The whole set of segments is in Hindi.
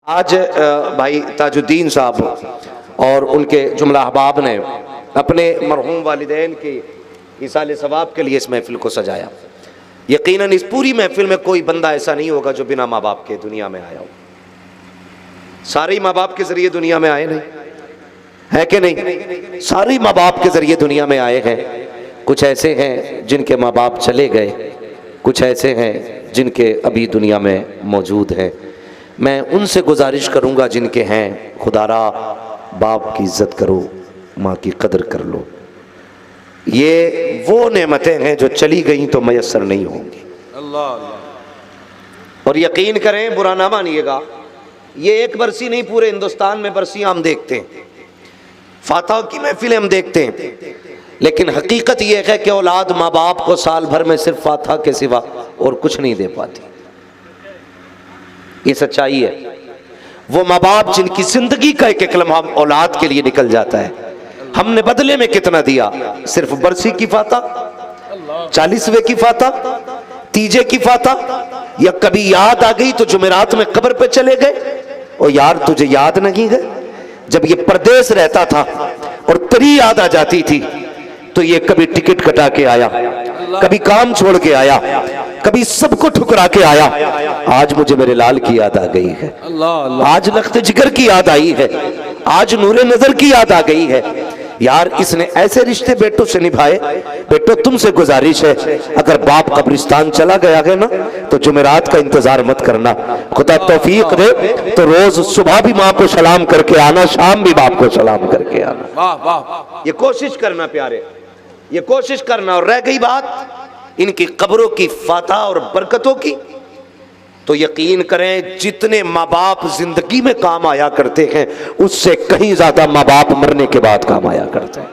आज भाई ताजुद्दीन साहब और उनके जुमला अहबाब ने अपने मरहूम वालिदैन की इसाल सवाब के लिए इस महफिल को सजाया। यकीनन इस पूरी महफिल में कोई बंदा ऐसा नहीं होगा जो बिना माँ बाप के दुनिया में आया हो। सारे माँ बाप के जरिए दुनिया में आए नहीं है कि नहीं? सारे माँ बाप के जरिए दुनिया में आए हैं। कुछ ऐसे हैं जिनके माँ बाप चले गए, कुछ ऐसे हैं जिनके अभी दुनिया में मौजूद हैं। मैं उनसे गुजारिश करूंगा जिनके हैं, खुदारा बाप की इज्जत करो, माँ की कदर कर लो। ये वो नेमतें हैं जो चली गई तो मयसर नहीं होंगी। अल्लाह अल्लाह। और यकीन करें, बुरा ना मानिएगा, ये एक बरसी नहीं, पूरे हिंदुस्तान में बरसियां हम देखते हैं, फातह की महफिलें हम देखते हैं, लेकिन हकीकत ये है कि औलाद माँ बाप को साल भर में सिर्फ फातह के सिवा और कुछ नहीं दे पाती। ये सच्चाई है। वो माँ बाप जिनकी जिंदगी का एक एक लम्हा औलाद के लिए निकल जाता है, हमने बदले में कितना दिया? सिर्फ बरसी की फातह, 40वें की फातह, तीजे की फातह, या कभी याद आ गई तो जुमेरात में कब्र पे चले गए और यार तुझे याद नहीं है? जब ये परदेश रहता था और तेरी याद आ जाती थी तो ये कभी टिकट कटा के आया, कभी काम छोड़ के आया, कभी सबको ठुकरा के आया। आज मुझे मेरे लाल की याद आ गई है, आज लख्त जिगर की याद आई है, आज नूरे नजर की याद आ गई है। यार इसने ऐसे रिश्ते बेटों से निभाए। बेटो तुमसे गुजारिश है, अगर बाप कब्रिस्तान चला गया है ना तो जुमेरात का इंतजार मत करना। खुदा तौफीक दे तो रोज सुबह भी माँ को सलाम करके आना, शाम भी बाप को सलाम करके आना। वाह वाह। ये कोशिश करना प्यारे, ये कोशिश करना। और रह गई बात इनकी कब्रों की फातह और बरकतों की, तो यकीन करें जितने माँ बाप जिंदगी में काम आया करते हैं उससे कहीं ज्यादा माँ बाप मरने के बाद काम आया करते हैं।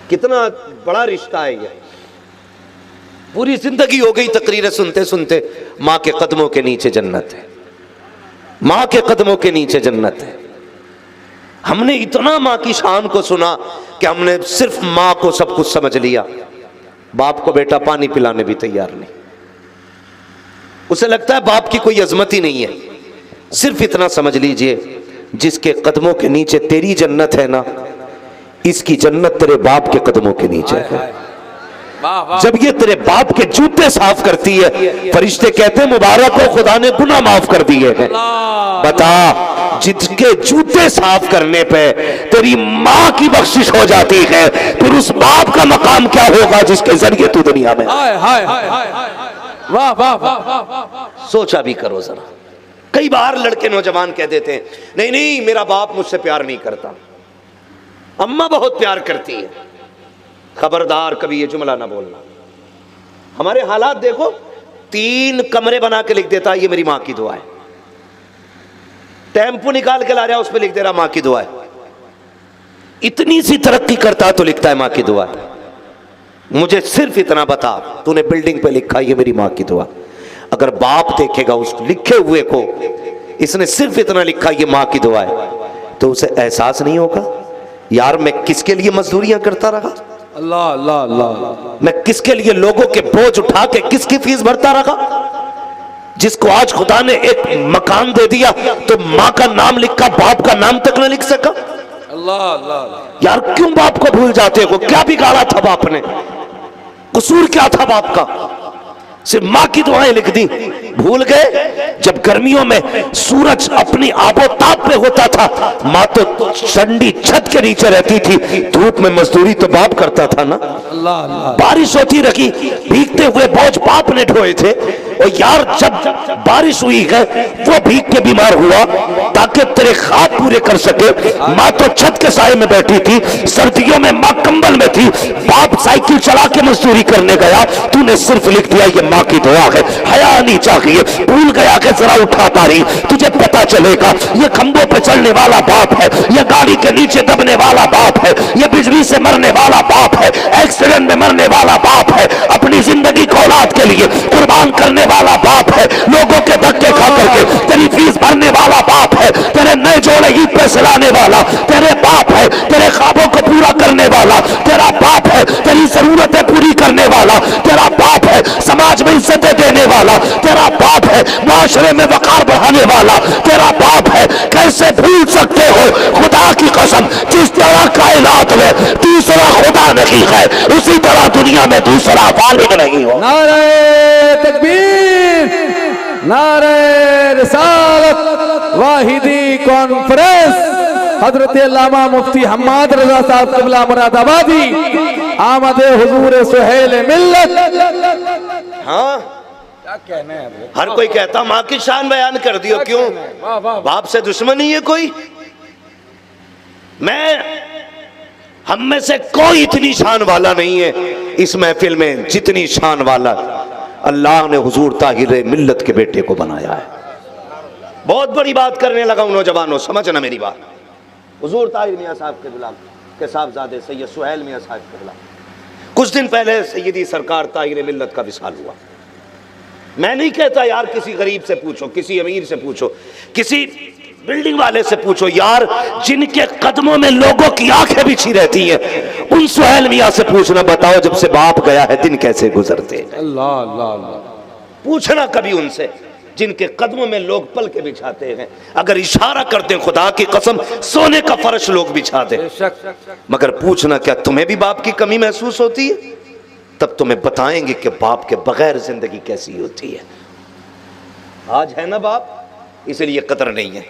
कितना बड़ा रिश्ता है ये। पूरी जिंदगी हो गई तकरीरें सुनते सुनते, माँ के कदमों के नीचे जन्नत है, माँ के कदमों के नीचे जन्नत है। हमने इतना माँ की शान को सुना कि हमने सिर्फ माँ को सब कुछ समझ लिया। बाप को बेटा पानी पिलाने भी तैयार नहीं, उसे लगता है बाप की कोई अजमत ही नहीं है। सिर्फ इतना समझ लीजिए, जिसके कदमों के नीचे तेरी जन्नत है ना, इसकी जन्नत तेरे बाप के कदमों के नीचे है। जब ये तेरे बाप के जूते साफ करती है, फरिश्ते कहते हैं मुबारक हो, खुदा ने गुनाह माफ कर दिए हैं। बता, जिसके जूते साफ करने पे तेरी माँ की बख्शिश हो जाती है, फिर उस बाप का मकाम क्या होगा जिसके जरिए तू दुनिया में। वाह वाह वाह। सोचा भी करो जरा। कई बार लड़के नौजवान कह देते हैं नहीं नहीं मेरा बाप मुझसे प्यार नहीं करता, अम्मा बहुत प्यार करती है। खबरदार कभी ये जुमला ना बोलना। हमारे हालात देखो, 3 कमरे बना के लिख देता ये मेरी माँ की दुआ है, टेम्पो निकाल के ला रहा उस पर लिख दे रहा माँ की दुआ है। इतनी सी तरक्की करता तो लिखता है माँ की दुआ है। मुझे सिर्फ इतना बता, तूने बिल्डिंग पे लिखा ये मेरी माँ की दुआ। अगर बाप देखेगा उस लिखे हुए को, इसने सिर्फ इतना लिखा ये माँ की दुआ है, तो उसे एहसास नहीं होगा यार मैं किसके लिए मजदूरियां करता रहा, अल्लाह अल्लाह अल्लाह, मैं किसके लिए लोगों के बोझ उठा के किसकी फीस भरता रहा। जिसको आज खुदा ने एक मकान दे दिया तो माँ का नाम लिखा, बाप का नाम तक न लिख सका। अल्लाह अल्लाह। यार क्यों बाप को भूल जाते हो? क्या बिगाड़ा था बाप ने? कसूर क्या था बाप का? सिर्फ माँ की दुआएं लिख दी। भूल गए जब गर्मियों में सूरज अपनी आबोताब पे होता था, माँ तो ठंडी छत के नीचे रहती थी, धूप में मजदूरी तो बाप करता था ना। अल्लाह अल्लाह। बारिश होती रही, भीगते हुए बोझ बाप ने ढोए थे। और यार जब बारिश हुई है वो भीग के बीमार हुआ ताकि तेरे ख्वाब पूरे कर सके, माँ तो छत के साए में बैठी थी, सर्दियों में माँ कंबल में थी, बाप साइकिल चला के मजदूरी करने गया, तूने सिर्फ लिख दिया ये माँ की दुआ है। हया नहीं चाहिए, भूल गया कि जरा उठा तारी, तुझे पता चलेगा ये खंभों पे चलने वाला बाप है, ये गाड़ी के नीचे दबने वाला बाप है, ये बिजली से मरने वाला बाप है, एक्सीडेंट में मरने वाला बाप है, अपनी जिंदगी को औलाद के लिए कुर्बान करने वाला बाप है, लोगों के धक्के खा करके तेरी फीस भरने वाला बाप है, तेरे नए जोड़े ईद पे सिलाने वाला तेरे बाप है, तेरे ख्वाबों को पूरा करने वाला तेरा बाप है, तेरी जरूरतें पूरी करने वाला तेरा बाप है, समाज में इज्जतें देने वाला तेरा बाप है, माशरे में वकार बढ़ा बनाने वाला तेरा बाप है, कैसे भूल सकते हो? खुदा की कसम, जिस तरह कायनात में दूसरा खुदा नहीं है, उसी तरह दुनिया में दूसरा वालिद नहीं हो। नारे तकबीर, नारे रिसालत, वाहिदी कॉन्फ्रेंस, हजरत अल्लामा मुफ्ती हम्माद रजा साहब क़िबला मुरादाबादी, आमदे हुजूर सुहेल मिल्लत। हाँ, क्या कहना है? हर कोई कहता माँ की शान बयान कर दियो, क्यों? वाह वाह, बाप से दुश्मनी है कोई? हम में से कोई इतनी शान वाला नहीं है इस महफिल में जितनी शान वाला अल्लाह ने हुजूर ताहिर मिल्लत के बेटे को बनाया है। बहुत बड़ी बात करने लगा हूं नौजवानों, समझना मेरी बात। हुजूर ताहिर मियां साहब के गुलाम के साहबजादे सैयद सुहेल मियां साहब के गुलाम, कुछ दिन पहले सैयदी सरकार ताहिर मिल्लत का विसाल हुआ। मैं नहीं कहता यार किसी गरीब से पूछो, किसी अमीर से पूछो, किसी बिल्डिंग वाले से पूछो, यार जिनके कदमों में लोगों की आंखें बिछी रहती हैं, उन सुहेल मियां से पूछना, बताओ जब से बाप गया है दिन कैसे गुजरते हैं? अल्लाह अल्लाह अल्लाह। पूछना कभी उनसे जिनके कदमों में लोग पल के बिछाते हैं। अगर इशारा करते हैं खुदा की कसम सोने का फर्श लोग बिछाते हैं। मगर पूछना क्या तुम्हें भी बाप की कमी महसूस होती है? तब तुम्हें बताएंगे कि बाप के बगैर जिंदगी कैसी होती है। आज है ना बाप, इसलिए कदर नहीं है।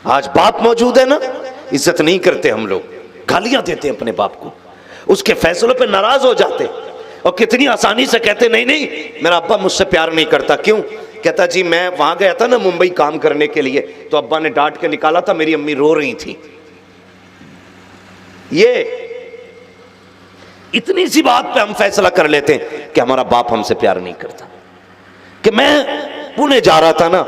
आज बाप मौजूद है ना, इज्जत नहीं करते हम लोग, गालियां देते हैं अपने बाप को, उसके फैसलों पे नाराज हो जाते और कितनी आसानी से कहते नहीं नहीं मेरा अब्बा मुझसे प्यार नहीं करता। क्यों? कहता जी मैं वहां गया था ना मुंबई काम करने के लिए, तो अब्बा ने डांट के निकाला था, मेरी अम्मी रो रही थी। ये इतनी सी बात पे हम फैसला कर लेते हैं कि हमारा बाप हमसे प्यार नहीं करता। कि मैं पुणे जा रहा था ना,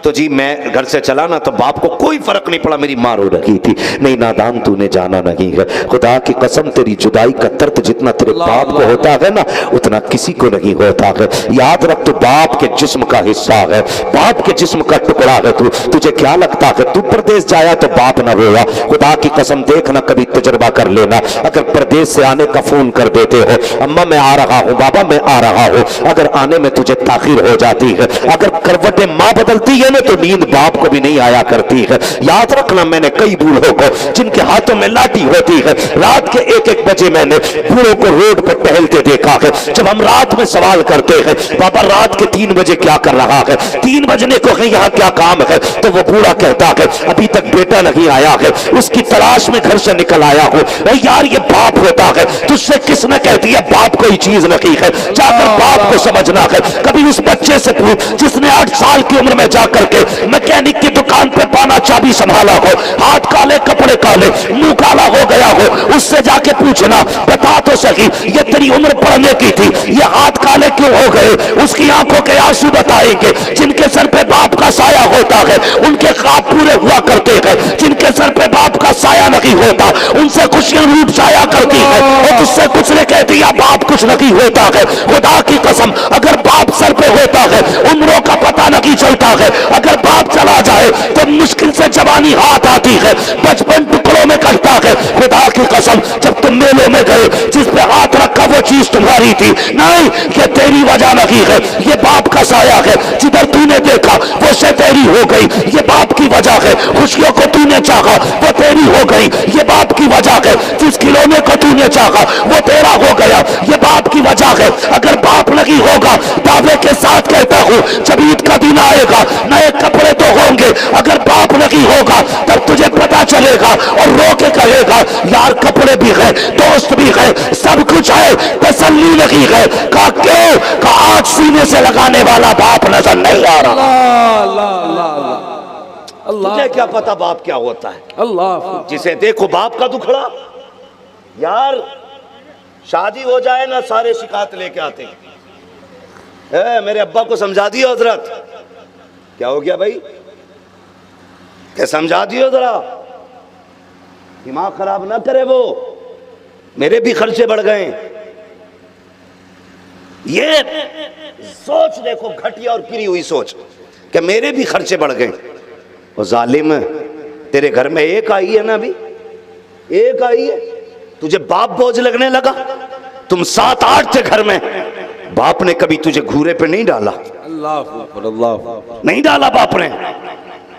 तो जी मैं घर से चला ना, तो बाप को कोई फर्क नहीं पड़ा, मेरी माँ रो रही थी। नहीं नादान तूने जाना नहीं है, खुदा की कसम तेरी जुदाई का दर्द जितना तेरे बाप को होता है ना उतना किसी को नहीं होता है। याद रख तू बाप के जिस्म का हिस्सा है, बाप के जिस्म का टुकड़ा है तू। तुझे क्या लगता है तू प्रदेश जाया तो बाप न रोया? खुदा की कसम देखना, कभी तजुर्बा कर लेना। अगर प्रदेश से आने का फोन कर देते हो, अम्मा मैं आ रहा हूँ, बाबा मैं आ रहा हूँ, अगर आने में तुझे ताखीर हो जाती है, अगर करवटें माँ बदलती है तो नींद बाप को भी नहीं आया करती है। याद रखना, मैंने कई बूढ़ों को जिनके हाथों में लाठी होती है, रात के 1-1 बजे मैंने बूढ़ों को रोड पर टहलते देखा है। जब हम रात में सवाल करते हैं बाबा रात के 3 बजे क्या कर रहा है, 3 बजने को है यहाँ क्या काम है, तो वो बूढ़ा कहता है अभी तक बेटा नहीं आया है, उसकी तलाश में घर से निकल आया हूँ। यार ये बाप होता है, तुझसे किसने कह दिया बाप कोई चीज नहीं है? जाकर बाप को समझना है। कभी उस बच्चे से पूछ जिसने 8 साल की उम्र में जाकर मैकेनिक की दुकान पे पाना चाबी संभाला हो, हाथ काले कपड़े काले मुंह काला हो गया हो, उससे जाके पूछना बता तो सही ये तेरी उम्र पढ़ने की थी, ये हाथ काले क्यों हो गए? उसकी आंखों के आंसू बताएंगे। जिनके सर पे बाप का साया होता है उनके ख्वाब पूरे हुआ करते हैं, जिनके सर पे बाप का साया नहीं होता उनसे खुशियां लूट जाया करती है। और तुझसे कुछ ने कह दिया बाप कुछ नहीं होता है, खुदा की कसम अगर बाप सर पे होता है उम्रों का पता नहीं चलता है। अगर बाप चला जाए तो मुश्किल से जवानी हाथ आती है, बचपन टुकड़ों में कटता है। खुदा की कसम जब तुम मेलों में गए जिस पे हाथ रखा वो चीज तुम्हारी थी नहीं, ये तेरी वजह नहीं है, ये बाप का साया है। जिधर तूने देखा वो से तेरी हो गई, ये बाप की वजह है। खुशियों को तूने चाहा वो तेरी हो गई, ये बाप की वजह है। जिस खिलौने को तूने चाहा वो तेरा हो गया, ये बाप की वजह है। अगर बाप नहीं होगा दावे के साथ कहता हूं जब ईद का दिन आएगा नए कपड़े तो होंगे, अगर बाप नहीं होगा तब तुझे पता चलेगा और रो के कहेगा यार कपड़े भी है, दोस्त भी है, सब कुछ है, तसल्ली नहीं है। कहा क्यों? कहा आज सीने से लगाने वाला बाप नजर नहीं आ रहा। तुझे क्या पता बाप क्या होता है? अल्लाह जिसे देखो बाप का दुखड़ा। यार शादी हो जाए ना सारे शिकायत लेके आते हैं, मेरे अब्बा को समझा दियो हजरत। क्या हो गया भाई? क्या समझा दियो जरा, दिमाग खराब ना करे वो, मेरे भी खर्चे बढ़ गए। ये सोच देखो घटिया और पिरी हुई सोच कि मेरे भी खर्चे बढ़ गए। और जालिम तेरे घर में एक आई है ना, अभी एक आई है, तुझे बाप बोझ लगने लगा। तुम 7-8 थे घर में, बाप ने कभी तुझे घूरे पे नहीं डाला। अल्लाह नहीं डाला बाप ने।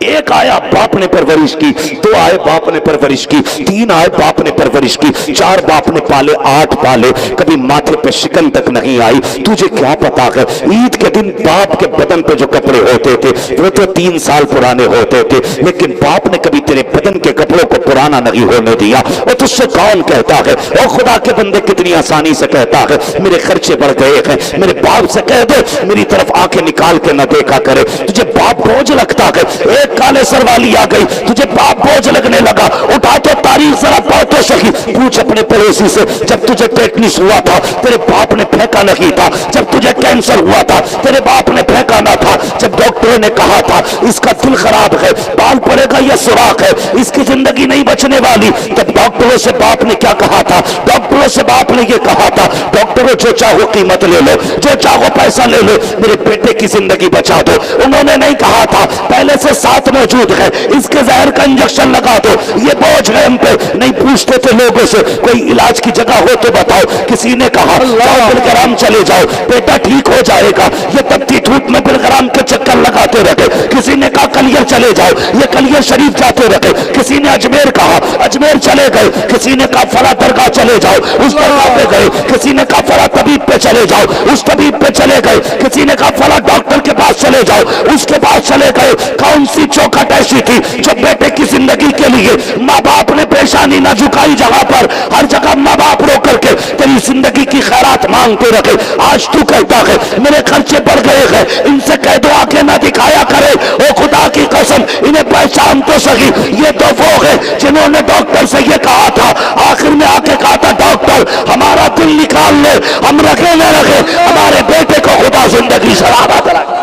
एक आया बाप ने परवरिश की, दो आए बाप ने परवरिश की, तीन आए बाप ने परवरिश की, चार बाप ने पाले, आठ पाले, कभी माथे पे शिकन तक नहीं आई। तुझे क्या पता है ईद के दिन बाप के बदन पे जो कपड़े होते थे वो तो 3 साल पुराने होते थे, लेकिन बाप ने कभी तेरे बदन के कपड़ों को पुराना नहीं होने दिया। और तुझसे कौन कहता है, और खुदा के बंदे कितनी आसानी से कहता है मेरे खर्चे बढ़ गए हैं, मेरे बाप से कह दो मेरी तरफ आंखें निकाल के न देखा करे। तुझे बाप बोझ लगता है, एक काले सर वाली आ गई, तुझे बाप बोझ लगने लगा। उठा तो तारीख जरा पढ़ तो सही, पूछ अपने पड़ोसी से जब तुझे टेटनिस हुआ था तेरे बाप ने फेंका नहीं था, जब तुझे कैंसर हुआ था तेरे बाप ने फेंका ना था, जब डॉक्टरों ने कहा था इसका दिल खराब है, बाल पड़ेगा या सुराख है, इसकी जिंदगी नहीं बचने वाली, तब डॉक्टरों से बाप ने क्या कहा था? डॉक्टरों से बाप ने ये कहा था डॉक्टरों जो चाहो कीमत ले लो, जो चाहो पैसा ले लो, मेरे बेटे की जिंदगी बचा दो। उन्होंने नहीं कहा था पहले से साथ मौजूद है, इसके जहर का इंजेक्शन लगा दो, ये बोझ है हम पे। नहीं पूछते थे लोगों से कोई इलाज की जगह हो तो बताओ। किसी ने कहा जाओ बिलग्राम चले जाओ बेटा ठीक हो जाएगा, ये तपती धूप में बिलग्राम के चक्कर लगाते रहे। किसी ने कहा कलियर चले जाओ, ये कलियर शरीफ जाते रहे। किसी ने अजमेर कहा, अजमेर चले गए। किसी ने कहा फला दरगाह चले जाओ, उस दरगाह पे गए। किसी ने कहा फला तबीब पे चले जाओ, उस तबीब पे चले गए। किसी ने कहा फला डॉक्टर के पास चले जाओ, उसके पास चले गए। कौन सी चौखट ऐसी थी जो बेटे की जिंदगी के लिए माँ बाप ने पेशानी ना झुकाई, जहां पर हर जगह माँ बाप रो करके तेरी जिंदगी की खैरात मांगते रखे। आज तू कहता है मेरे खर्चे बढ़ गए हैं, इनसे कह दो आंखें ना दिखाया करे। ओ खुदा की कसम इन्हें पहचान तो सही, ये तो वो है जिन्होंने डॉक्टर से ये कहा था, आखिर में आके कहा था डॉक्टर हमारा दिल निकाल ले, हम रखे न रखे हमारे बेटे को खुदा जिंदगी सलामत रखे।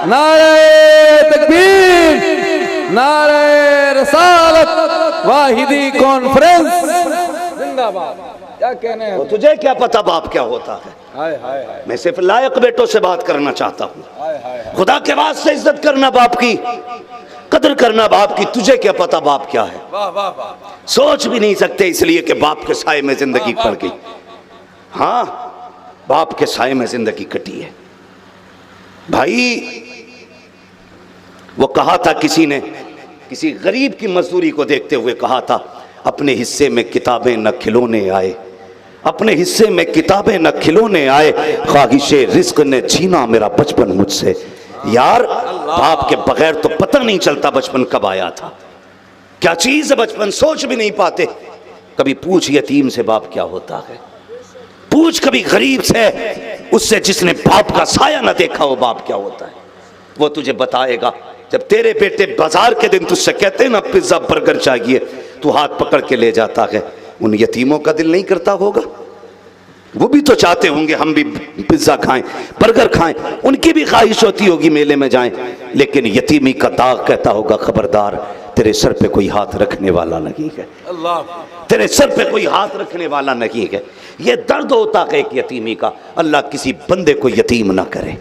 नारे तकबीर, नारे रसालत, वाहिदी कॉन्फ्रेंस जिंदाबाद। क्या कहने हैं? तो तुझे क्या पता बाप क्या होता है? हाय हाय हाय मैं सिर्फ लायक बेटों से बात करना चाहता हूँ। हाय हाय। खुदा के वास्ते इज्जत करना बाप की, कदर करना बाप की। तुझे क्या पता बाप क्या है? वाह वाह वाह। सोच भी नहीं सकते इसलिए कि बाप के साए में जिंदगी पड़ गई। हाँ बाप के साए में जिंदगी कटी है भाई। वो कहा था किसी ने, किसी गरीब की मजदूरी को देखते हुए कहा था अपने हिस्से में किताबें न खिलौने आए, अपने हिस्से में किताबें न खिलौने आए, ख्वाहिशे रिस्क ने छीना मेरा बचपन मुझसे। यार बाप के बगैर तो पता नहीं चलता बचपन कब आया था, क्या चीज है बचपन, सोच भी नहीं पाते। कभी पूछ यतीम से बाप क्या होता है, पूछ कभी गरीब से, उससे जिसने बाप का साया न देखा हो बाप क्या होता है, वो तुझे बताएगा। जब तेरे बेटे बाजार के दिन तुझसे कहते हैं ना पिज्जा बर्गर चाहिए, तू हाथ पकड़ के ले जाता है, उन यतीमों का दिल नहीं करता होगा? वो भी तो चाहते होंगे हम भी पिज्जा खाएं, बर्गर खाएं, उनकी भी ख्वाहिश होती होगी मेले में जाएं, लेकिन यतीमी का दाग कहता होगा खबरदार तेरे सर पे कोई हाथ रखने वाला नहीं है, अल्लाह तेरे सर पे कोई हाथ रखने वाला नहीं है। ये दर्द होता है एक यतीमी का। अल्लाह किसी बंदे को यतीम ना करे।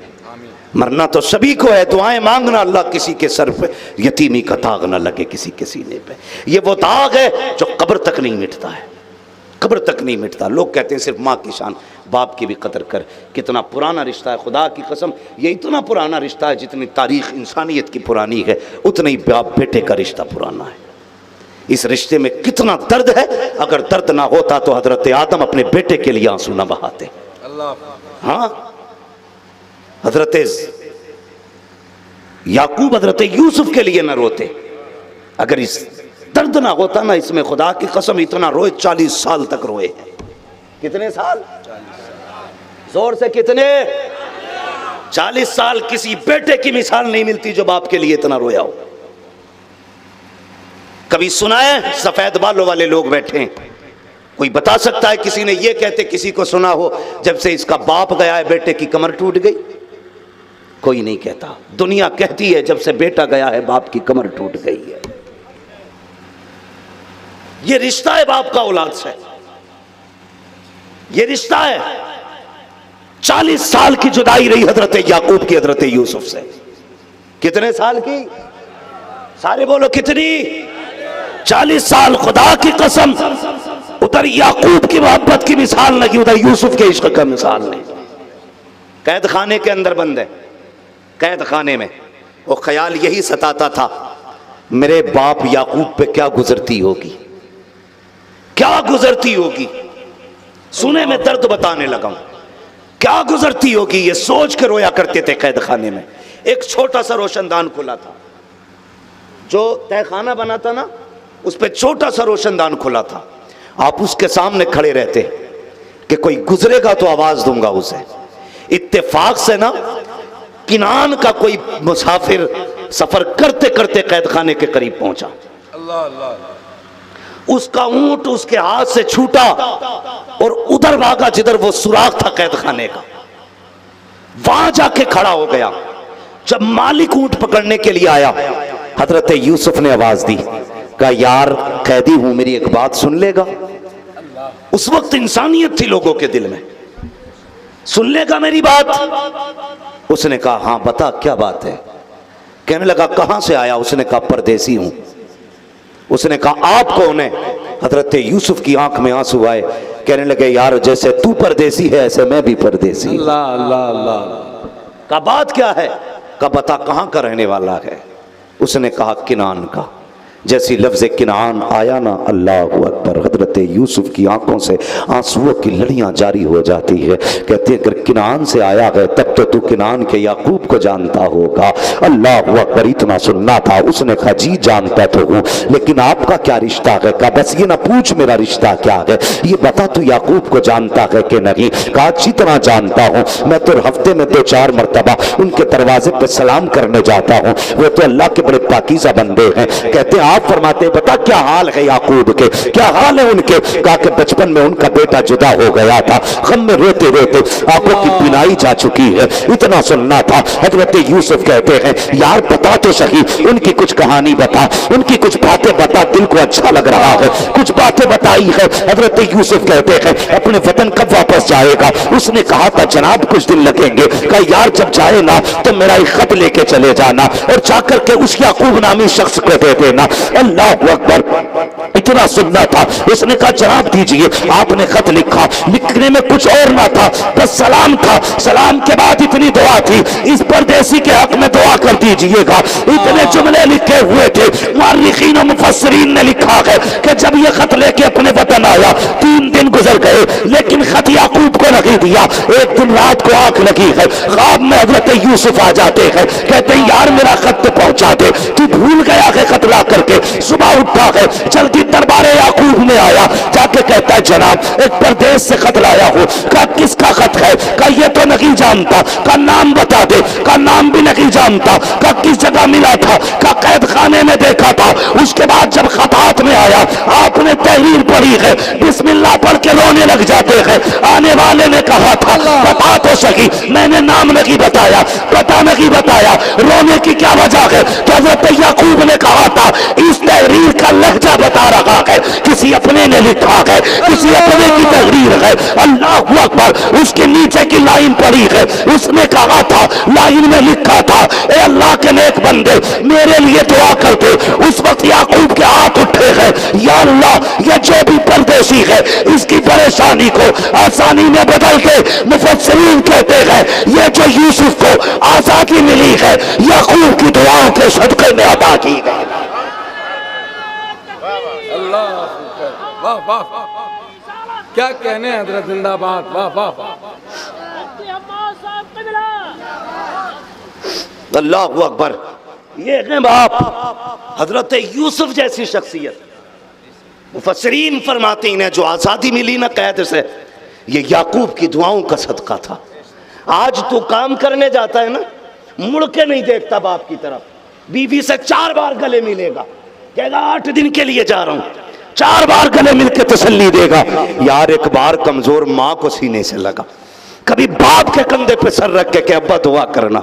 मरना तो सभी को है, दुआएं मांगना, अल्लाह किसी के सर पे यतीमी का दाग ना लगे किसी के सीने पे। ये वो दाग है जो कब्र तक नहीं मिटता है, कब्र तक नहीं मिटता। लोग कहते हैं सिर्फ माँ की शान, बाप की भी कदर कर। कितना पुराना रिश्ता है, खुदा की कसम ये इतना पुराना रिश्ता है, जितनी तारीख इंसानियत की पुरानी है उतना ही बाप बेटे का रिश्ता पुराना है। इस रिश्ते में कितना दर्द है, अगर दर्द ना होता तो हजरत आदम अपने बेटे के लिए आंसू ना बहाते। अल्लाह। हाँ हजरत याकूब हजरत यूसुफ के लिए ना रोते। अगर इस दर्द ना होता ना इसमें, खुदा की कसम इतना रोए, 40 साल तक रोए हैं। कितने साल? जोर से कितने? 40 साल। किसी बेटे की मिसाल नहीं मिलती जो बाप के लिए इतना रोया हो। कभी सुना है? सफेद बालों वाले लोग बैठे हैं, कोई बता सकता है किसी ने ये कहते किसी को सुना हो जब से इसका बाप गया है बेटे की कमर टूट गई? कोई नहीं कहता। दुनिया कहती है जब से बेटा गया है बाप की कमर टूट गई है। ये रिश्ता है बाप का औलाद से, ये रिश्ता है। 40 साल की जुदाई रही हजरत याकूब की हजरत यूसुफ से। कितने साल की? सारे बोलो कितनी? 40 साल। खुदा की कसम उधर याकूब की मोहब्बत की मिसाल नहीं, उधर यूसुफ के इश्क का मिसाल नहीं। कैद खाने के अंदर बंद है, कैद खाने में, वो ख्याल यही सताता था, मेरे बाप याकूब पे क्या गुजरती होगी, क्या गुजरती होगी। सुने में दर्द बताने लगा हूं, क्या गुजरती होगी, ये सोच के रोया करते थे कैद खाने में। एक छोटा सा रोशनदान खुला था, जो तहखाना बना था ना, उस पर छोटा सा रोशनदान खुला था। आप उसके सामने खड़े रहते कि कोई गुजरेगा तो आवाज दूंगा उसे। इत्तेफाक से ना किनान का कोई मुसाफिर सफर करते करते कैद खाने के करीब पहुंचा। अल्लाह अल्लाह। उसका ऊंट उसके हाथ से छूटा और उधर भागा जिधर वो सुराख था कैद खाने का, वहां जाके खड़ा हो गया। जब मालिक ऊंट पकड़ने के लिए आया, हजरत यूसुफ ने आवाज दी, कहा यार कैदी हूं, मेरी एक बात सुन लेगा। उस वक्त इंसानियत थी लोगों के दिल में, सुन लेगा मेरी बात। उसने कहा हाँ बता क्या बात है। कहने लगा कहां से आया। उसने कहा परदेसी हूं। उसने कहा आप कौन है। हजरत यूसुफ की आंख में आंसू आए, कहने लगे यार जैसे तू परदेसी है ऐसे मैं भी परदेसी। अल्लाह अल्लाह अल्लाह। का बात क्या है। का बता कहां का रहने वाला है। उसने कहा किनान का। जैसी लफ्ज़ किनान आया ना, अल्लाह अकबर, हजरत यूसुफ की आंखों से आंसुओं की लड़ियां जारी हो जाती है। कहते हैं अगर किनान से आया है तब तो तू किनान के याकूब को जानता होगा। अल्लाह अकबर, इतना सुनना था। उसने कहा जी जानता तो हूँ, लेकिन आपका क्या रिश्ता है। कहा बस ये ना पूछ मेरा रिश्ता क्या है, ये बता तू याकूब को जानता है कि नहीं। कहा अच्छी तरह जानता हूँ, मैं तो हफ्ते में 2-4 मरतबा उनके दरवाजे पे सलाम करने जाता हूँ, वो तो अल्लाह के बड़े पाकीज़ा बंदे हैं। कहते हैं आप फरमाते बता क्या हाल है याकूब के, क्या हाल है उनके। कहा कि बचपन में उनका बेटा जुदा हो गया था, गम में रोते रोते आंखों की बिनाई जा चुकी है। इतना सुनना था। हजरत यूसुफ कहते हैं यार बता तो सही, उनकी कुछ कहानी बता, उनकी कुछ बातें बता, दिल को अच्छा लग रहा है। कुछ बातें बताई है। हजरत यूसुफ कहते हैं अपने वतन कब वापस जाएगा। उसने कहा था जनाब कुछ दिन लगेंगे। कहा यार जब जाए ना तो मेरा एक खत लेके चले जाना और जाकर के उस याकूब नामी शख्स को दे देना। अल्लाह अकबर, इतना सुनना था। उसने कहा जनाब दीजिए। आपने खत लिखा, लिखने में कुछ और ना था, बस सलाम था। सलाम के बाद इतनी दुआ थी, इस परदेसी के हक में दुआ कर दीजिएगा। इतने जुमले लिखे हुए थे। मुअर्रिखीन और मुफस्सिरीन ने लिखा है कि जब ये खत लेके अपने वतन आया 3 दिन गुजर गए, लेकिन खत याकूब को नहीं दिया। एक दिन रात को आंख लगी है, ख्वाब में हजरत यूसुफ आ जाते हैं, कहते हैं यार मेरा खत तो पहुंचा दे, तू भूल गया है खत ला करके। सुबह उठा है, जल्दी दरबारे याकूब में आया, जाके कहता है जनाब एक परदेश से खत लाया हूं। कहा किसका खत है। कहा ये तो नहीं जानता। का नाम बता दे। का नाम भी नहीं जानता। का किस जगह मिला था। का कैद खाने में देखा था। उसके बाद जब खत हाथ में आया, आपने तहरीर पढ़ी है, बिस्मिल्लाह पढ़ के रोने लग जाते हैं। आने वाले ने कहा था बता तो सही, मैंने नाम नहीं बताया, पता नहीं बताया, रोने की क्या वजह है। तो हजरत याकूब ने कहा था इस तहरीर का लहजा बता रहा है, किसी अपने ने लिखा है, किसी अपने की तहरीर है। अल्लाह अकबर, उसके नीचे की लाइन पढ़ी है। उसने कहा था, लाइन में लिखा था ए अल्लाह के नेक बंदे मेरे लिए दुआ कर दे। उस वक्त याकूब के हाथ उठे हैं, या अल्लाह ये जो भी परदेसी है इसकी परेशानी को आसानी में बदल के। मुफस्सिरीन कहते हैं ये जो यूसुफ को आजादी मिली है याकूब की दुआओं के सदके में अता की गई। अल्लाह वाह वाह, क्या कहने हैं हजरत, जिंदाबाद, वाह वाह वाह। अल्लाह अकबर, ये है बाप हजरत यूसुफ जैसी शख्सियत। मुफस्सिरीन फरमाते हैं जो आज़ादी मिली ना कैद से, ये याकूब की दुआओं का सदका था। आज तू काम करने जाता है ना, मुड़ के नहीं देखता बाप की तरफ, बीवी से 4 बार गले मिलेगा, कहेगा 8 दिन के लिए जा रहा हूं, 4 बार गले मिलके तसल्ली देगा। यार एक बार कमजोर माँ को सीने से लगा, कभी बाप के कंधे पे सर रख के अब्बा दुआ करना,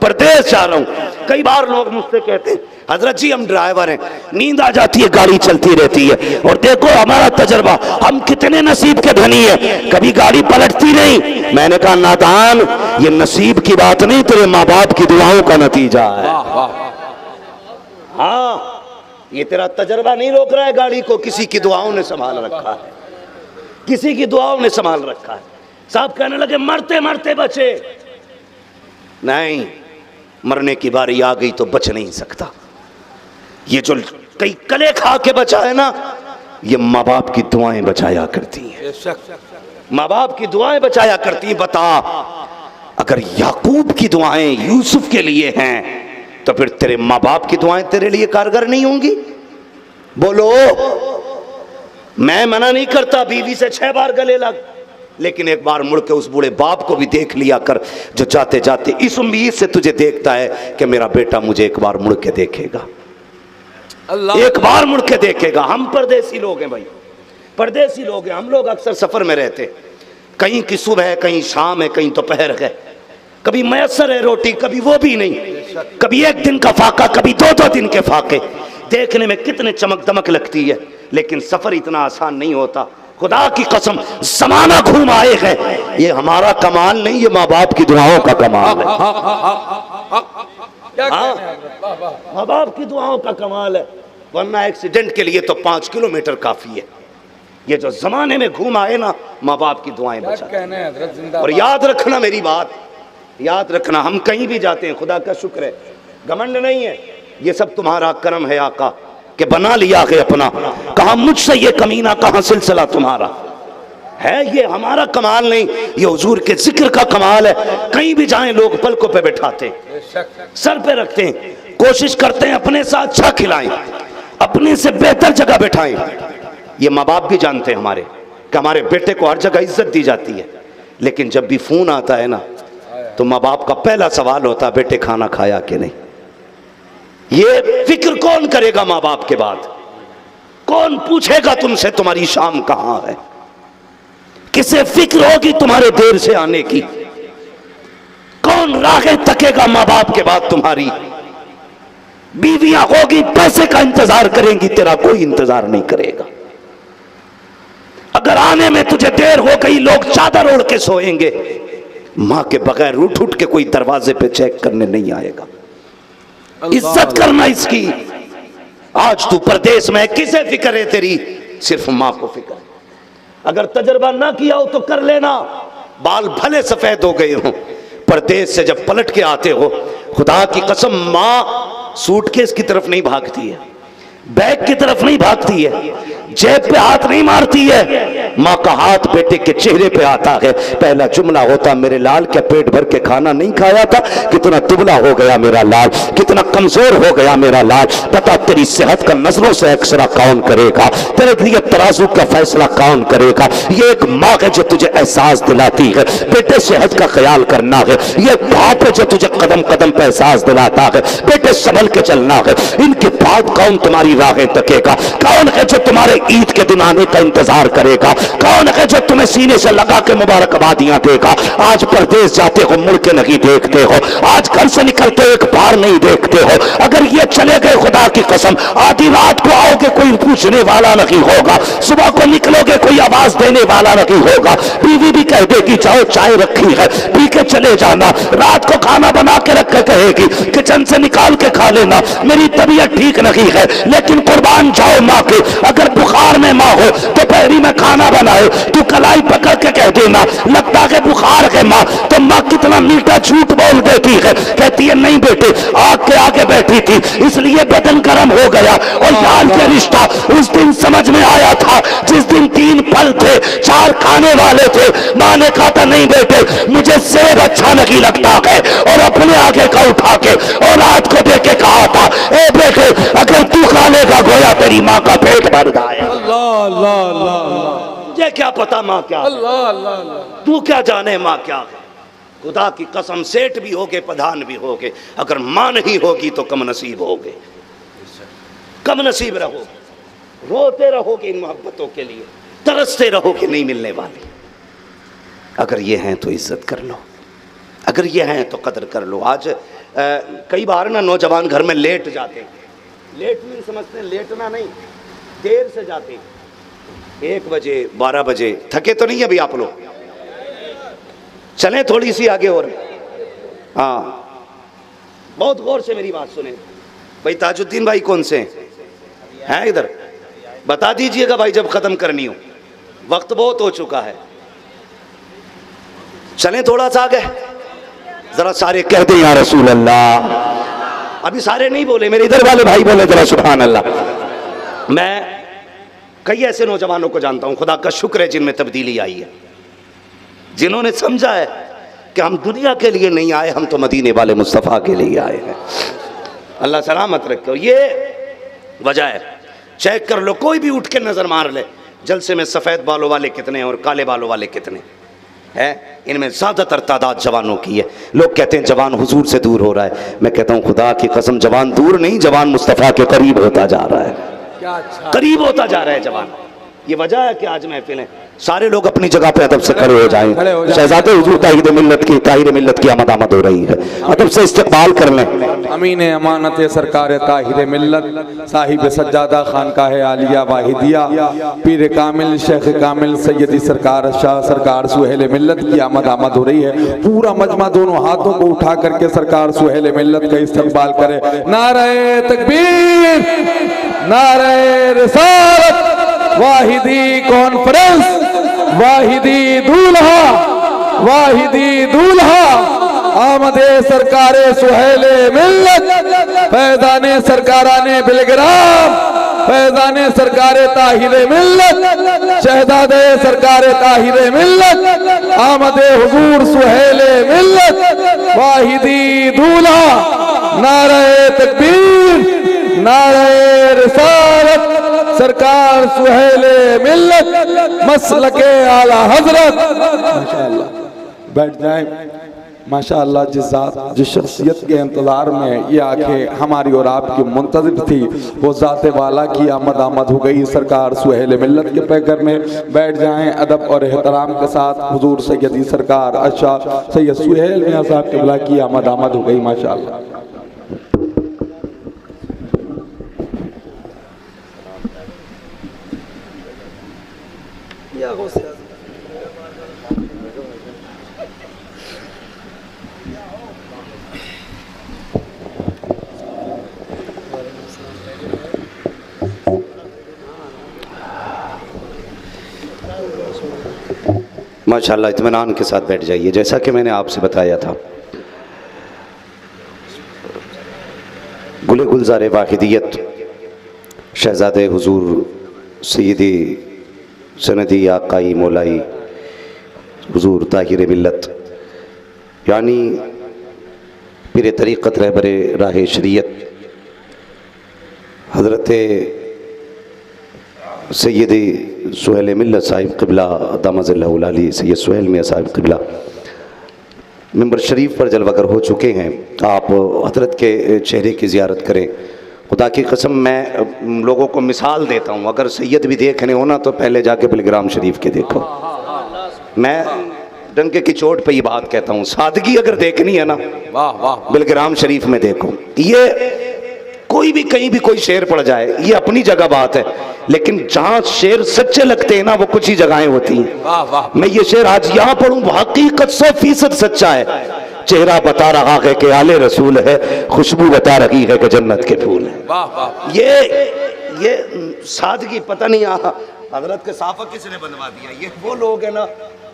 परदेश जा रहा हूं। कई बार लोग मुझसे कहते हैं हजरत जी हम ड्राइवर हैं, नींद आ जाती है, गाड़ी चलती रहती है, और देखो हमारा तजर्बा, हम कितने नसीब के धनी हैं, कभी गाड़ी पलटती नहीं। मैंने कहा नादान, ये नसीब की बात नहीं, तेरे माँ बाप की दुआओं का नतीजा है। हाँ, ये तेरा तजर्बा नहीं रोक रहा है गाड़ी को, किसी की दुआओं ने संभाल रखा है, किसी की दुआओं ने संभाल रखा है। साहब कहने लगे मरते मरते बचे, नहीं, मरने की बारी आ गई तो बच नहीं सकता। ये जो कई कले खा के बचा है ना, ये माँ बाप की दुआएं बचाया करती हैं, माँ बाप की दुआएं बचाया करती हैं। बता, अगर याकूब की दुआएं यूसुफ के लिए हैं तो फिर तेरे माँ बाप की दुआएं तेरे लिए कारगर नहीं होंगी? बोलो। मैं मना नहीं करता बीवी से 6 बार गले लग, लेकिन एक बार मुड़ के उस बूढ़े बाप को भी देख लिया कर जो जाते जाते इस उम्मीद से तुझे देखता है कि मेरा बेटा मुझे एक बार मुड़ के देखेगा, एक बार मुड़ के देखेगा। हम परदेसी लोग हैं भाई, परदेसी लोग हैं हम लोग। अक्सर सफर में रहते, कहीं की सुबह है, कहीं शाम है, कहीं दोपहर है, कभी मैसर है रोटी, कभी वो भी नहीं, कभी एक दिन का फाका, कभी 2-2 दिन के फाके। देखने में कितने चमक दमक लगती है, लेकिन सफर इतना आसान नहीं होता। खुदा की कसम, जमाना घूम आए है, ये हमारा कमाल नहीं, ये माँ बाप की दुआओं का कमाल है। माँ बाप की दुआओं का कमाल है, वरना एक्सीडेंट के लिए तो 5 किलोमीटर काफी है। ये जो जमाने में घूम आए ना, माँ बाप की दुआएं बचा। और याद रखना मेरी बात, याद रखना, हम कहीं भी जाते हैं, खुदा का शुक्र है, घमंड नहीं है, ये सब तुम्हारा करम है आका कि बना लिया है अपना। कहा मुझसे ये कमीना, कहां सिलसिला तुम्हारा है, ये हमारा कमाल नहीं, ये हुजूर के जिक्र का कमाल है। कहीं भी जाएं लोग पलकों पे बैठाते, सर पे रखते हैं, कोशिश करते हैं अपने से अच्छा खिलाएं, अपने से बेहतर जगह बैठाएं। ये माँ बाप भी जानते हैं हमारे कि हमारे बेटे को हर जगह इज्जत दी जाती है, लेकिन जब भी फोन आता है ना, तो माँ बाप का पहला सवाल होता है बेटे खाना खाया कि नहीं। ये फिक्र कौन करेगा माँ बाप के बाद? कौन पूछेगा तुमसे तुम्हारी शाम कहां है? किसे फिक्र होगी तुम्हारे देर से आने की? कौन राहें तकेगा माँ बाप के बाद तुम्हारी? बीवियां होगी पैसे का इंतजार करेंगी, तेरा कोई इंतजार नहीं करेगा। अगर आने में तुझे देर हो गई, लोग चादर ओढ़ के सोएंगे, मां के बगैर उठ उठ के कोई दरवाजे पे चेक करने नहीं आएगा। इज्जत करना इसकी। आज तू परदेश में, किसे फिक्र है तेरी? सिर्फ मां को फिक्र है। अगर तजर्बा ना किया हो तो कर लेना, बाल भले सफेद हो गए हो, परदेश से जब पलट के आते हो, खुदा की कसम मां सूटकेस की तरफ नहीं भागती है, बैग की तरफ नहीं भागती है, जेब पे हाथ नहीं मारती है। माँ का हाथ बेटे के चेहरे पे आता है, पहला जुमला होता मेरे लाल क्या पेट भर के खाना नहीं खाया था? कितना दुबला हो गया मेरा लाल, कितना कमजोर हो गया मेरा लाल। पता तेरी सेहत का नजरों से एक्सरा कौन करेगा? तेरे लिए तराजू का फैसला कौन करेगा? ये एक माँ है जो तुझे एहसास दिलाती है बेटे सेहत का ख्याल करना है। ये बाप है जो तुझे कदम कदम पे एहसास दिलाता है बेटे संभल के चलना है। इनके बाद कौन तुम्हारी राहें तकेगा? कौन है जो तुम्हारे ईद के दिन आने का इंतजार करेगा? कौन है जो तुम्हें सीने से लगा के मुबारकबादियां देगा? आज परदेश जाते हो मुड़ के नहीं देखते हो, आज घर से निकलते एक बार नहीं देखते हो। अगर ये चले गए खुदा की कसम, आधी रात को आओगे कोई पूछने वाला नहीं होगा, सुबह को निकलोगे कोई आवाज देने वाला नहीं होगा। बीवी भी कह देगी जाओ चाय रखी है पी के चले जाना, रात को खाना बना के रख के कहेगी किचन से निकाल के खा लेना, मेरी तबीयत ठीक नहीं है। लेकिन कुर्बान जाओ माँ के, अगर बुखार में माँ हो तो पहली में खाना बनाए, तू कलाई पकड़ के कह देना लगता है बुखार है माँ, तो माँ कितना मीठा झूठ बोल देती है, कहती है नहीं बेटे आग के आगे बैठी थी इसलिए बदन गर्म हो गया। और यार के रिश्ता उस दिन समझ में आया था जिस दिन 3 फल थे 4 खाने वाले थे। माँ ने कहा था नहीं बेटे मुझे सेब अच्छा नहीं लगता है, और अपने आगे का उठा के औलाद को दे के कहा था ए बेटे अगर तू खा लेगा गोया तेरी माँ का पेट भर जाएगा। अल्लाह अल्लाह अल्लाह, मुझे क्या पता माँ क्या, अल्लाह अल्लाह, तू क्या जाने माँ क्या है। खुदा की कसम सेठ भी होगे प्रधान भी होगे, अगर माँ नहीं होगी तो कम नसीब होगे, कम नसीब रहोगे, रोते रहोगे इन मोहब्बतों के लिए, तरसते रहोगे नहीं मिलने वाली। अगर ये हैं तो इज्जत कर लो, अगर ये हैं तो कदर कर लो। आज कई बार ना नौजवान घर में लेट जाते हैं, लेट नहीं समझते, लेटना नहीं, देर से जाते हैं, 1 बजे 12 बजे। थके तो नहीं है अभी आप लोग? चलें थोड़ी सी आगे और, हाँ बहुत गौर से मेरी बात सुने भाई। ताजुद्दीन भाई कौन से हैं इधर? बता दीजिएगा भाई जब खत्म करनी हो, वक्त बहुत हो चुका है। चलें थोड़ा सा आगे, जरा सारे कह दें या रसूल अल्लाह। अभी सारे नहीं बोले, मेरे इधर वाले भाई बोले जरा सुभान अल्लाह। मैं कई ऐसे नौजवानों को जानता हूं, खुदा का शुक्र है, जिनमें तब्दीली आई है, जिन्होंने समझा है कि हम दुनिया के लिए नहीं आए, हम तो मदीने वाले मुस्तफ़ा के लिए आए हैं। अल्लाह सलामत रखे। ये वजह है, चेक कर लो, कोई भी उठ के नजर मार ले जलसे में सफेद बालों वाले कितने हैं और काले बालों वाले कितने हैं। इनमें ज्यादातर तादाद जवानों की है। लोग कहते हैं जवान हुजूर से दूर हो रहा है, मैं कहता हूं खुदा की कसम जवान दूर नहीं, जवान मुस्तफ़ा के करीब होता जा रहा है, क्या अच्छा करीब होता जा रहा है जवान। ये वजह है कि आज महफिलें सारे लोग अपनी जगह पे अदब से खड़े हो जाएं। शहजादे हुजूर ताहिर मिल्लत की आमद आमद हो रही है, अदब से इस्तकबाल कर लें। अमीन अमानत सरकार ताहिर मिल्लत साहिब सज्जादा खानकाह आलिया वाहिदिया पीर कामिल शेख कामिल सैयदी सरकार शाह सरकार सुहेल मिल्लत की आमद आमद हो रही है। पूरा मजमा दोनों हाथों को उठा करके सरकार सुहेल मिल्लत का इस्तकबाल करे। नारे तकबीर, नारे रिसालत, वाहिदी कॉन्फ्रेंस, वाहिदी दूल्हा आमदे सरकारे सुहेले मिल्लत, फैजाने सरकाराने बिलग्राम, फैजाने सरकारे ताहिरे मिल्लत, शहजादे सरकारे ताहिरे मिल्लत, आमदे हुजूर सुहेले मिल्लत, वाहिदी दूल्हा, नारे तकबीर, नारे रिसालत, सरकार सुहेले मिल्लत, मसलके आला हजरत। माशाअल्लाह, बैठ जाए। माशाअल्लाह, जिस शख्सियत के इंतजार में ये आंखें हमारी और आपकी मुंतज़िर थी, वो ज़ाते वाला की आमद हो गई सरकार सुहेल मिल्लत के पैकर में। बैठ जाएं अदब और एहतराम के साथ। हुजूर सैयदी सरकार अच्छा सैयद सुहेल मियां साहब क़िबला की आमद हो गई। माशाअल्लाह। माशाअल्लाह, इत्मीनान के साथ बैठ जाइए। जैसा कि मैंने आपसे बताया था, गुले गुलजार वाहिदियत शहजादे हुजूर सैयदी सनदी आकाई मौलाई हुजूर ताहिर मिल्लत यानी पीर तरीक़त रहबर राह शरीयत हज़रत सैयदी सुहेल मिल्लत साहिब क़िबला दामज़िल्लहुल आली सैयद सुहेल मियां साहिब क़िबला मिंबर शरीफ पर जलवागर हो चुके हैं। आप हज़रत के चेहरे की ज़ियारत करें। खुदा की कसम मैं लोगों को मिसाल देता हूँ, अगर सैयद भी देखने हो ना तो पहले जाके बिलग्राम शरीफ के देखो। मैं डंके की चोट पे ये बात कहता हूँ, सादगी अगर देखनी है ना वाह वाह, बिलग्राम शरीफ में देखो। ये कोई भी कहीं भी कोई शेर पड़ जाए, ये अपनी जगह बात है, लेकिन जहाँ शेर सच्चे लगते हैं ना वो कुछ ही जगहें होती हैं। वाह वाह, मैं ये शेर आज यहाँ पढ़ूं, हकीकत 100% सच्चा है। चेहरा बता रहा है कि आले रसूल है, खुशबू बता रही है कि जन्नत के फूल है। वाह वाह, ये सादगी पता नहीं हजरत के साफा किसने बनवा दिया। ये वो लोग हैं ना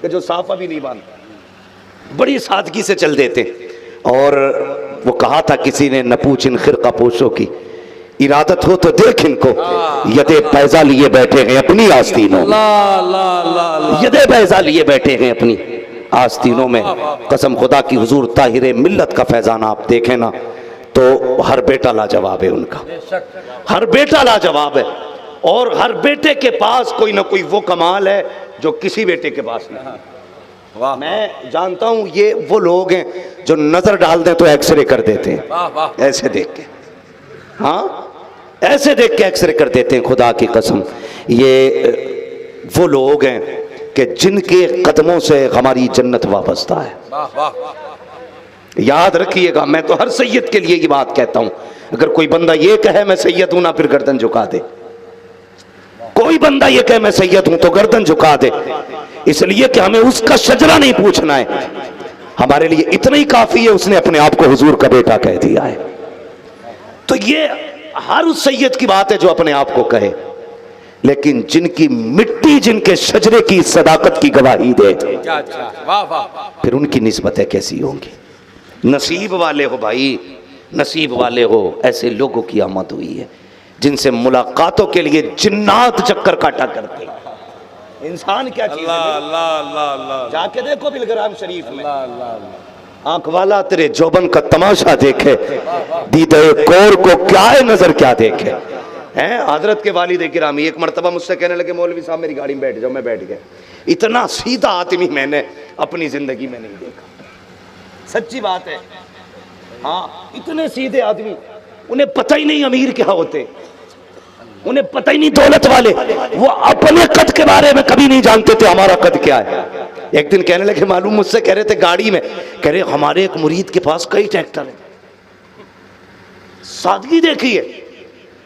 कि जो साफा भी नहीं बांधते, बड़ी सादगी से चल देते। और वो कहा था किसी ने, न पूछ इन खिरका पोशों की, इरादत हो तो देख इनको, यदे पैसा लिए बैठे हैं अपनी आस्तीनों में, यदे पैसा लिए बैठे हैं अपनी आस्तीनों में। कसम खुदा की हुजूर ताहिर मिल्लत का फैजान आप देखें ना तो हर बेटा लाजवाब है उनका, हर बेटा लाजवाब है। और हर बेटे के पास कोई ना कोई वो कमाल है जो किसी बेटे के पास नहीं। वाह, मैं जानता हूं ये वो लोग हैं जो नजर डाल दें तो एक्सरे कर देते हैं। वाह वाह, ऐसे देख के, हाँ ऐसे देख के एक्सरे कर देते हैं। खुदा की कसम ये वो लोग हैं कि जिनके कदमों से हमारी जन्नत वाबस्ता है। वाह वाह, याद रखिएगा, मैं तो हर सैयद के लिए ये बात कहता हूं, अगर कोई बंदा ये कहे मैं सैयद हूं ना, फिर गर्दन झुका दे। कोई बंदा ये कहे मैं सैयद हूं तो गर्दन झुका दे, इसलिए कि हमें उसका शजरा नहीं पूछना है, हमारे लिए इतना ही काफी है उसने अपने आप को हुजूर का बेटा कह दिया है। तो ये हर उस सैयद की बात है जो अपने आप को कहे, लेकिन जिनकी मिट्टी जिनके शजरे की सदाकत की गवाही दे, क्या अच्छा, वाह वाह, फिर उनकी निस्बतें कैसी होंगी। नसीब वाले हो भाई, नसीब वाले हो। ऐसे लोगों की आमद हुई है जिनसे मुलाकातों के लिए जिन्नात चक्कर काटा करते हैं। इंसान क्या चीज है, जाके देखो बिलग्राम शरीफ में, आंख वाला तेरे जोबन का तमाशा देखे, दीदे कोर को क्या है नजर क्या देखे। हैं हजरत के वालिद गिरामी एक मरतबा मुझसे कहने लगे मौलवी साहब मेरी गाड़ी में बैठ जाओ। मैं बैठ गया। इतना सीधा आदमी मैंने अपनी जिंदगी में नहीं देखा, सच्ची बात है। हाँ, इतने सीधे आदमी, उन्हें पता ही नहीं अमीर क्या होते, उन्हें पता ही नहीं दौलत वाले, वो अपने कद के बारे में कभी नहीं जानते थे हमारा कद क्या है। एक दिन कहने लगे मालूम, मुझसे कह रहे थे गाड़ी में, कह रहे हमारे एक मुरीद के पास कई ट्रैक्टर है। सादगी देखिए,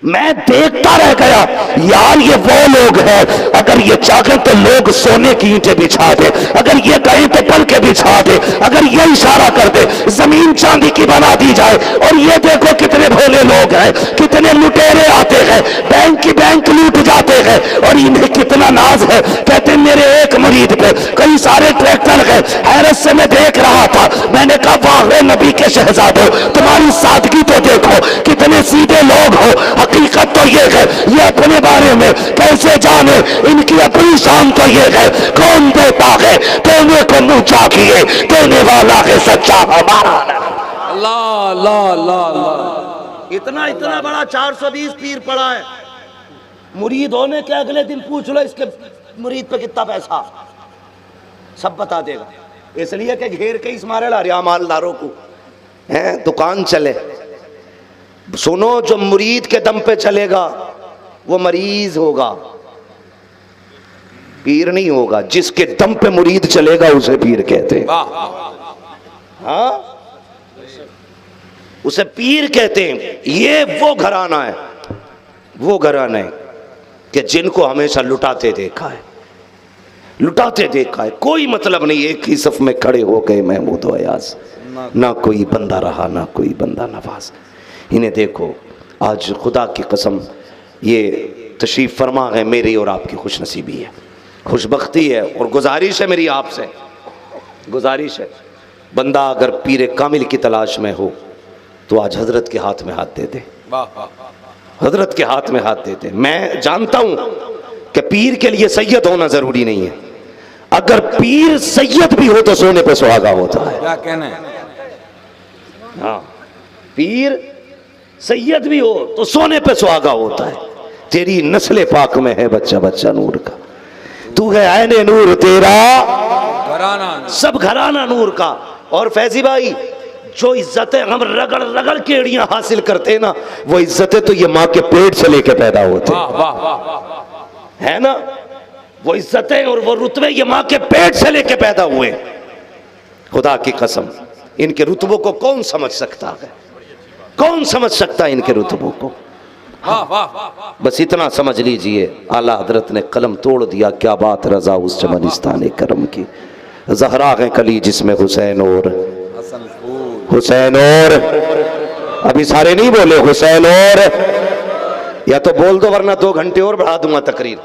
मैं देखता रह गया यार ये वो लोग हैं, अगर ये चाहें तो लोग सोने की ईंटें बिछा दे, अगर ये कहें तो पल के बिछा दे, अगर ये इशारा कर दे जमीन चांदी की बना दी जाए। और ये देखो कितने भोले लोग हैं, कितने लुटेरे आते हैं, बैंक की बैंक लूट जाते हैं, और इन्हें कितना नाज है। कहते मेरे एक मुरीद पे कई सारे ट्रैक्टर है। हैरत से मैं देख रहा था, मैंने कहा वाह नबी के शहजादो, तुम्हारी सादगी तो देखो, कितने सीधे लोग हो। हकीकत तो ये है, ये अपने बारे में कैसे जाने, इनकी अपनी शान तो ये है, कौन देता है देने को मुंह चाहिए, देने वाला है सच्चा हमारा। अल्लाह अल्लाह अल्लाह अल्लाह। इतना इतना बड़ा 420 पीर पड़ा है, मुरीद होने के अगले दिन पूछ लो इसके मुरीद पे कितना पैसा, सब बता देगा। इसलिए कि घेर के इस मारे ला रहा मालदारों को हैं, दुकान चले। सुनो, जो मुरीद के दम पे चलेगा वो मरीज होगा, पीर नहीं होगा। जिसके दम पे मुरीद चलेगा उसे पीर कहते हैं। हाँ, उसे पीर कहते हैं। ये वो घराना है, वो घराना है कि जिनको हमेशा लुटाते देखा है, लुटाते देखा है। कोई मतलब नहीं, एक ही सफ में खड़े हो गए महमूद अयाज, ना कोई बंदा रहा ना कोई बंदा नवाज। इन्हें देखो, आज खुदा की कसम ये तशरीफ़ फरमा है, मेरी और आपकी खुशनसीबी है, खुशबख्ती है। और गुजारिश है मेरी आपसे, गुजारिश है, बंदा अगर पीर कामिल की तलाश में हो तो आज हजरत के हाथ में हाथ दे दे, हजरत के हाथ में हाथ दे दे। मैं जानता हूं कि पीर के लिए सैयद होना जरूरी नहीं है, अगर पीर सैयद भी हो तो सोने पे सुहागा होता है। क्या कहना है? हाँ, पीर सैयद भी हो तो सोने पे सुहागा होता है। तेरी नस्ल पाक में है बच्चा बच्चा नूर का, तू है ऐने नूर तेरा घराना, सब घराना नूर का। और फैजी भाई, जो इज्जतें हम रगड़ रगड़ के एड़ियां हासिल करते हैं ना, वो इज्जतें तो ये माँ के पेट से लेके पैदा होते है ना। वो इज्जतें और वो रुतबे ये माँ के पेट से लेके पैदा हुए। खुदा की कसम, इनके रुतबों को कौन समझ सकता है, कौन समझ सकता है इनके रुतबों को। बस इतना समझ लीजिए, आला हजरत ने कलम तोड़ दिया। क्या बात रजा उस चमनिस्तान करम की, जहरा है कली जिसमें हुसैन और हुसैन और, अभी सारे नहीं बोले हुसैन और, या तो बोल दो वरना 2 घंटे और बढ़ा दूंगा तकरीर।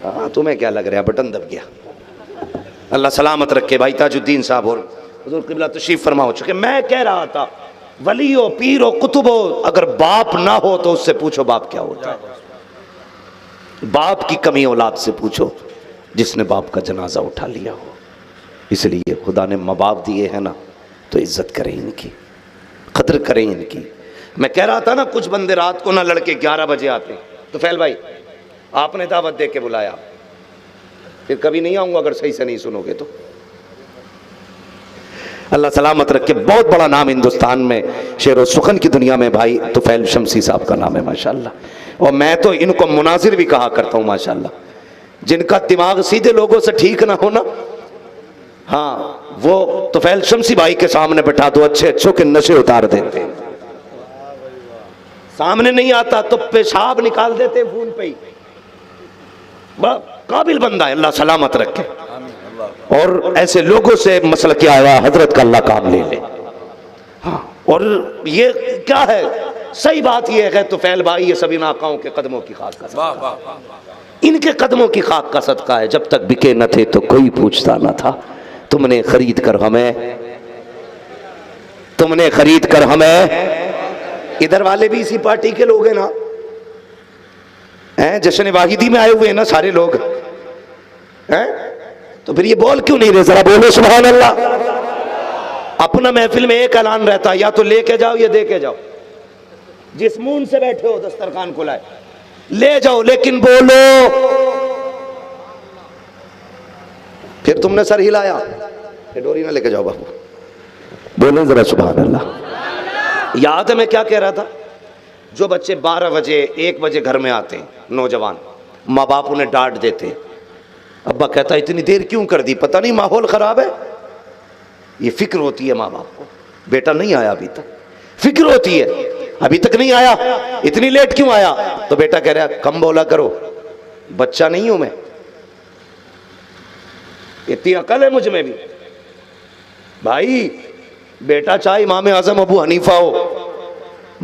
हाँ, तुम्हें क्या लग रहा है, बटन दब गया। अल्लाह सलामत रखे। भाई ताजुद्दीन साहब और हुजूर क़िबला तशरीफ फरमा हो चुके। मैं कह रहा था, वली हो, पीर हो, कुतुब हो, अगर बाप ना हो तो उससे पूछो बाप क्या होता है। बाप की कमी औलाद से पूछो जिसने बाप का जनाजा उठा लिया हो। इसलिए खुदा ने माँ बाप दिए हैं ना, तो इज्जत करें इनकी, कदर करें इनकी। मैं कह रहा था ना, कुछ बंदे रात को ना लड़के 11 बजे आते, तो फैल भाई आपने दावत दे के बुलाया, फिर कभी नहीं आऊंगा अगर सही से नहीं सुनोगे तो। अल्लाह सलामत रखे। बहुत बड़ा नाम हिंदुस्तान में, शेर व सुखन की दुनिया में भाई तुफैल शमसी साहब का नाम है माशाल्लाह। और मैं तो इनको मुनाजिर भी कहा करता हूँ माशाल्लाह। जिनका दिमाग सीधे लोगों से ठीक ना हो ना, हाँ, वो तुफैल शमसी भाई के सामने बैठा दो, अच्छे अच्छों के नशे उतार देते। सामने नहीं आता तो पेशाब निकाल देते फोन पे ही। काबिल बंदा है, अल्लाह सलामत रखे। और ऐसे लोगों से मसला क्या आया, हजरत का अल्लाह काम ले ले। हाँ, और ये क्या है, सही बात ये है तो फैल भाई, ये सभी नाकाओं के कदमों की खाक का सदका, इनके कदमों की खाक का सदका है। जब तक बिके न थे तो कोई पूछता न था, तुमने खरीद कर हमें तुमने खरीद कर हमें। इधर वाले भी इसी पार्टी के लोग हैं ना, हैं जश्न वाहिदी में आए हुए हैं ना सारे लोग, हैं? तो फिर ये बोल क्यों नहीं रहे? जरा बोलो सुभान अल्लाह। अपना महफिल में एक ऐलान रहता है, या तो लेके जाओ या दे के जाओ। जिस मूड से बैठे हो दस्तरखान को लाए ले जाओ, लेकिन बोलो। फिर तुमने सर हिलाया, ये डोरी ना लेके जाओ बाबू, बोलो जरा सुभान अल्लाह। याद है मैं क्या कह रहा था? जो बच्चे 12 बजे 1 बजे घर में आते, नौजवान, माँ बाप उन्हें डांट देते, अब्बा कहता इतनी देर क्यों कर दी, पता नहीं माहौल खराब है। ये फिक्र होती है माँ बाप को, बेटा नहीं आया अभी तक, फिक्र होती है अभी तक नहीं आया, इतनी लेट क्यों आया? तो बेटा कह रहा कम बोला करो, बच्चा नहीं हूं मैं, इतनी अकल है मुझ में भी। भाई बेटा चाहे इमाम आजम अबू हनीफा हो,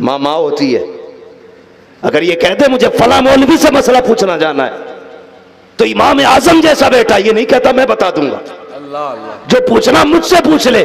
माँ होती है। अगर ये कहते मुझे फला मौलवी से मसला पूछना जाना है, तो इमाम आजम जैसा बेटा ये नहीं कहता मैं बता दूंगा। जो पूछना मुझसे पूछ ले,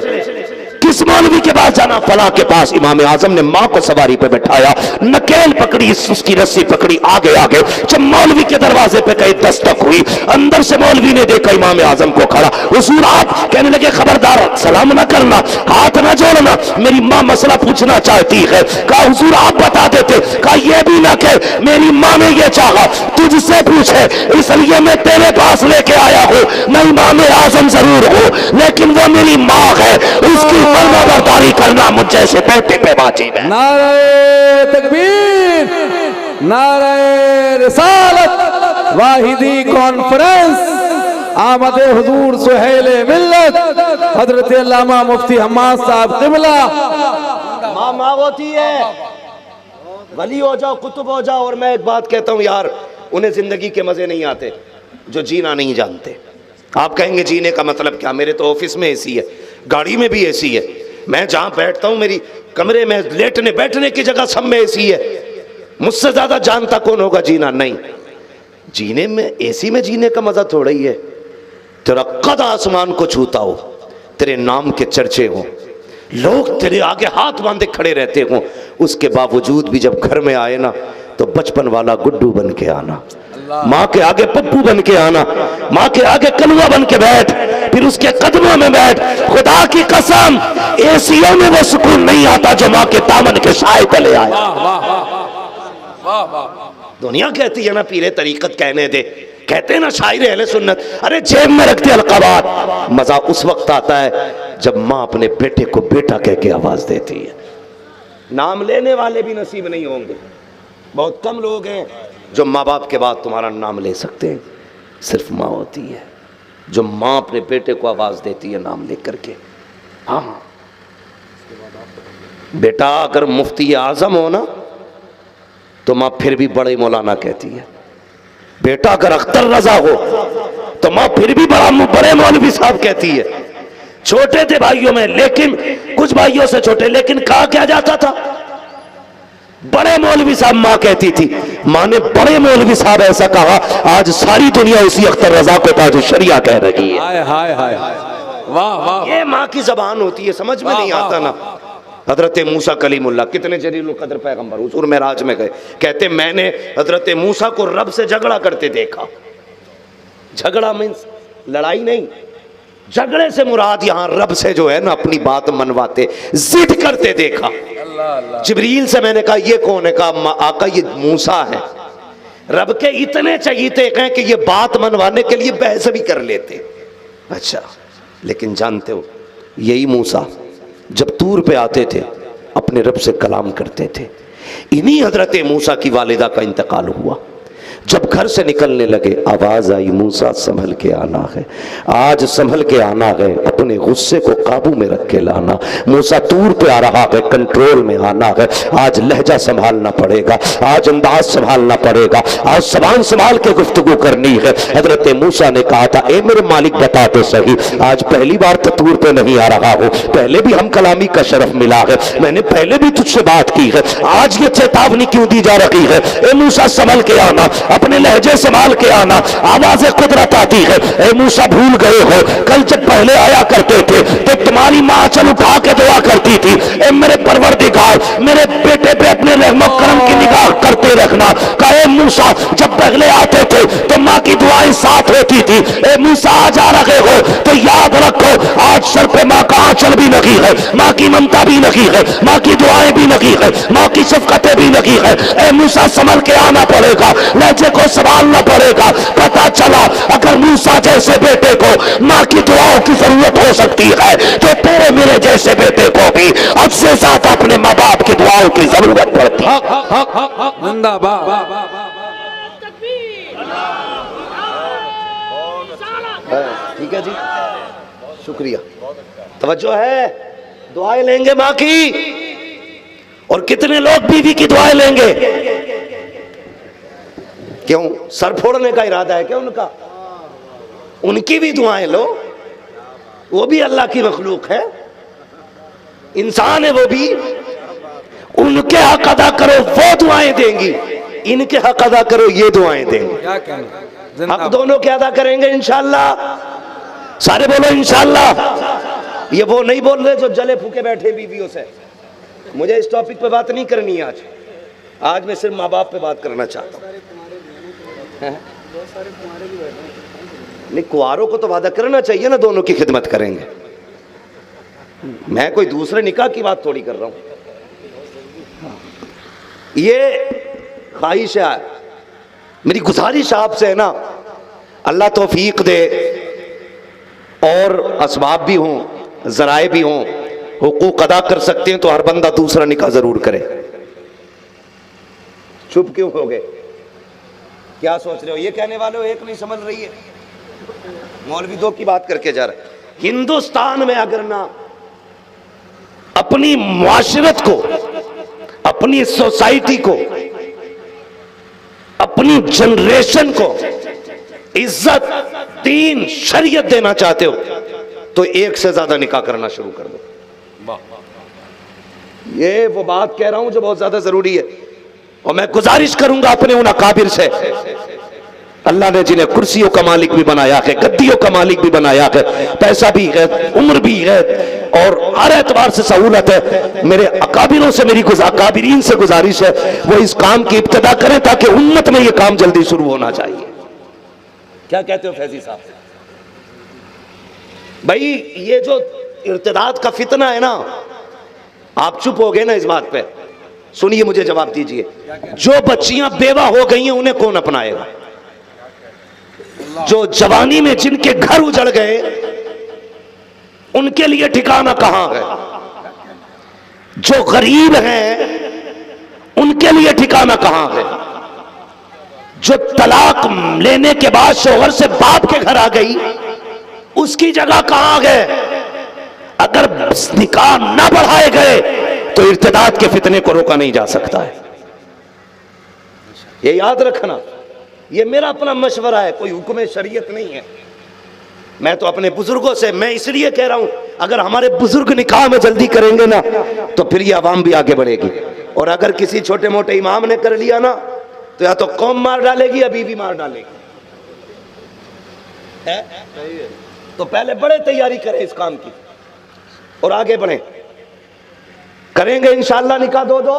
किस मौलवी के पास जाना? फला के पास। इमाम आजम ने मां को सवारी पे बैठाया, नकेल पकड़ी, उसकी रस्सी पकड़ी, आगे आगे। जब मौलवी के दरवाजे पे कहीं दस्तक हुई, अंदर से मौलवी ने देखा इमाम आजम को खड़ा। हुजूर आप, कहने लगे खबरदार सलाम ना करना, हाथ ना जोड़ना, मेरी मां मसला पूछना चाहती है। कहा हुजूर आप बता देते। कहा यह भी ना कह, मेरी मां ने यह चाहा तुझसे पूछे, इसलिए मैं तेरे पास लेके आया हूं। मैं इमाम आजम जरूर हूं, लेकिन वो मेरी मां है, उसकी फरमाबरदारी करना मुझ जैसे बेटे पे वाजिब है। नारे तकबीर, नारे रिसालत, वाहिदी कॉन्फ्रेंस, आमदे हुजूर सुहेले मिल्लत, हजरत अल्लामा मुफ्ती हम्माद साहब क़िबला। माँ होती है, वली हो जाओ, कुतुब हो जाओ। और मैं एक बात कहता हूँ यार, उन्हें जिंदगी के मजे नहीं आते जो जीना नहीं जानते। आप कहेंगे जीने का मतलब क्या? मेरे तो ऑफिस में एसी है, गाड़ी में भी एसी है, मैं जहां बैठता हूं मेरी कमरे में लेटने बैठने की जगह सब में एसी है। मुझसे ज्यादा जानता कौन होगा जीना? नहीं। जीने में, एसी में जीने का मजा थोड़ा ही है। तेरा कद आसमान को छूता हो, तेरे नाम के चर्चे हो, लोग तेरे आगे हाथ बांधे खड़े रहते हो, उसके बावजूद भी जब घर में आए ना तो बचपन वाला गुड्डू बन के आना, माँ के आगे पप्पू बन के आना, माँ के आगे कलुआ बन के बैठ, फिर उसके कदमों में बैठ। खुदा की कसम एसीओ में वो सुकून नहीं आता जो माँ के दामन के साए तले आया। दुनिया कहती है ना पीरे तरीकत कहने दे, कहते हैं ना शायर अहले सुन्नत, अरे जेब में रखते अलकाबात। मजा उस वक्त आता है जब माँ अपने बेटे को बेटा कह के आवाज देती है। नाम लेने वाले भी नसीब नहीं होंगे, बहुत कम लोग हैं जो माँ बाप के बाद तुम्हारा नाम ले सकते हैं। सिर्फ माँ होती है जो माँ अपने बेटे को आवाज देती है नाम लेकर के। हाँ बेटा अगर मुफ्ती आजम हो ना तो माँ फिर भी बड़े मौलाना कहती है। बेटा अगर अख्तर रजा हो तो माँ फिर भी बड़े मौलवी साहब कहती है। छोटे थे भाइयों में, लेकिन कुछ भाइयों से छोटे, लेकिन कहा क्या जाता था? बड़े मौलवी साहब माँ कहती थी। माँ ने बड़े मौलवी साहब ऐसा कहा, आज सारी दुनिया उसी अख्तर रजा को ताज शरिया कह रही है। हाय हाय हाय, वाह वाह, ये माँ की जबान होती है, समझ में नहीं आता ना। हजरत मूसा कलीमुल्लाह कितने जलील कदर पैगंबर, हुजूर मेराज में गए, कहते मैंने हजरत मूसा को रब से झगड़ा करते देखा। झगड़ा मीन्स लड़ाई नहीं, झगड़े से मुराद यहाँ रब से जो है ना अपनी बात मनवाते, जिद करते देखा। जिब्रील से मैंने कहा ये कौन है? कहा आका ये मूसा है। रब के इतने चहीते हैं कि ये बात मनवाने के लिए बहस भी कर लेते। अच्छा, लेकिन जानते हो यही मूसा जब तूर पे आते थे अपने रब से कलाम करते थे। इन्हीं हजरत मूसा की वालिदा का इंतकाल हुआ। जब घर से निकलने लगे आवाज आई, मूसा संभल के आना है, आज संभल के आना है, अपने गुस्से को काबू में रख के लाना। मूसा तूर पे आ रहा है, कंट्रोल में आना है, आज लहजा संभालना पड़ेगा, आज अंदाज संभालना पड़ेगा, आज जबान संभाल के गुफ्तगू करनी है। हजरत मूसा ने कहा था, ए मेरे मालिक बता तो सही, आज पहली बार तो तूर पे नहीं आ रहा हूँ, पहले भी हम कलामी का शरफ मिला है, मैंने पहले भी तुझसे बात की है, आज ये चेतावनी क्यों दी जा रही है? ए मूसा संभल के आना, अपने लहजे संभाल के आना, आवाज़ें कुदरत आती है। ए मूसा भूल गए हो, कल जब पहले आया करते थे तो तुम्हारी माँ चल उठा के दुआ करती थी, ए मेरे परवरदिगार मेरे बेटे पे अपने रहमो करम की निगाह करते रखना। कहे मूसा जब पहले आते थे तो माँ की दुआएं साथ होती थी, ए मूसा आज आ रहे हो तो याद रखो आज सर पे माँ का आंचल भी लगी है, माँ की ममता भी लगी है, माँ की दुआएं भी लगी है, माँ की शफकतें भी लगी है। ए मूसा संभल के आना पड़ेगा, लहजे को संभालना पड़ेगा। पता चला अगर मूसा जैसे बेटे को माँ की दुआओं की जरूरत हो सकती है तो तेरे मेरे जैसे बेटे को भी अब से साथ अपने माँ बाप की दुआओं की जरूरत पड़ती है। जिंदाबाद। ठीक है जी, शुक्रिया। तवज्जो है, दुआएं लेंगे माँ की, और कितने लोग बीवी की दुआएं लेंगे? क्यों, सर फोड़ने का इरादा है क्या उनका? उनकी भी दुआएं लो, वो भी अल्लाह की मखलूक है, इंसान है वो भी। उनके हक अदा करो वो दुआएं देंगी, इनके हक अदा करो ये दुआएं देंगे। क्या कहना, हक दोनों के अदा करेंगे इंशाअल्लाह। सारे बोलो इंशाअल्लाह। ये वो नहीं बोल रहे जो जले फूके बैठे बीवियों से। मुझे इस टॉपिक पे बात नहीं करनी है आज मैं सिर्फ माँ बाप पे बात करना चाहता हूँ। नहीं, कुआरों को तो वादा करना चाहिए ना, दोनों की खिदमत करेंगे। मैं कोई दूसरे निकाह की बात थोड़ी कर रहा हूँ। ये ख्वाहिश है, मेरी गुजारिश आपसे है ना, अल्लाह तौफीक दे और असबाब भी हों, जराए भी हों, हुकूक अदा कर सकते हैं तो हर बंदा दूसरा निकाह जरूर करे। चुप क्यों हो गए? क्या सोच रहे हो? ये कहने वाले हो एक नहीं समझ रही है, मौलवी दो की बात करके जा रहे। हिंदुस्तान में अगर ना अपनी मुआशरत को, अपनी सोसाइटी को, अपनी जनरेशन को इज्जत, दीन, शरीयत देना चाहते हो तो एक से ज्यादा निकाह करना शुरू कर दो। ये वो बात कह रहा हूं जो बहुत ज्यादा जरूरी है। और मैं गुजारिश करूंगा अपने उन अकाबिर से, अल्लाह ने जिन्हें कुर्सियों का मालिक भी बनाया है, गद्दियों का मालिक भी बनाया है, पैसा भी है, उम्र भी है और हर एतबार से सहूलत है, मेरे अकाबिरों से, मेरी अकाबिरीन से गुजारिश है वो इस काम की इब्तिदा करें ताकि उम्मत में ये काम जल्दी शुरू होना चाहिए। क्या कहते हो फैजी साहब? भाई ये जो इर्तिदाद का फितना है ना, आप चुप हो गए ना इस बात पे, सुनिए मुझे जवाब दीजिए। जो बच्चियां बेवा हो गई हैं उन्हें कौन अपनाएगा? जो जवानी में जिनके घर उजड़ गए उनके लिए ठिकाना कहां है? जो गरीब हैं उनके लिए ठिकाना कहां है? जो तलाक लेने के बाद शौहर से बाप के घर आ गई उसकी जगह कहां गए? अगर निकाह ना बढ़ाए गए तो इर्तिदाद के फितने को रोका नहीं जा सकता है। ये याद रखना, ये मेरा अपना मशवरा है, कोई हुक्म शरीयत नहीं है। मैं तो अपने बुजुर्गों से, मैं इसलिए कह रहा हूं अगर हमारे बुजुर्ग निकाह में जल्दी करेंगे ना तो फिर ये आवाम भी आगे बढ़ेगी। और अगर किसी छोटे मोटे इमाम ने कर लिया ना तो या तो कौम मार डालेगी या बीवी मार डालेगी। तो पहले बड़े तैयारी करें इस काम की और आगे बढ़े। करेंगे इंशाअल्लाह निकाह दो।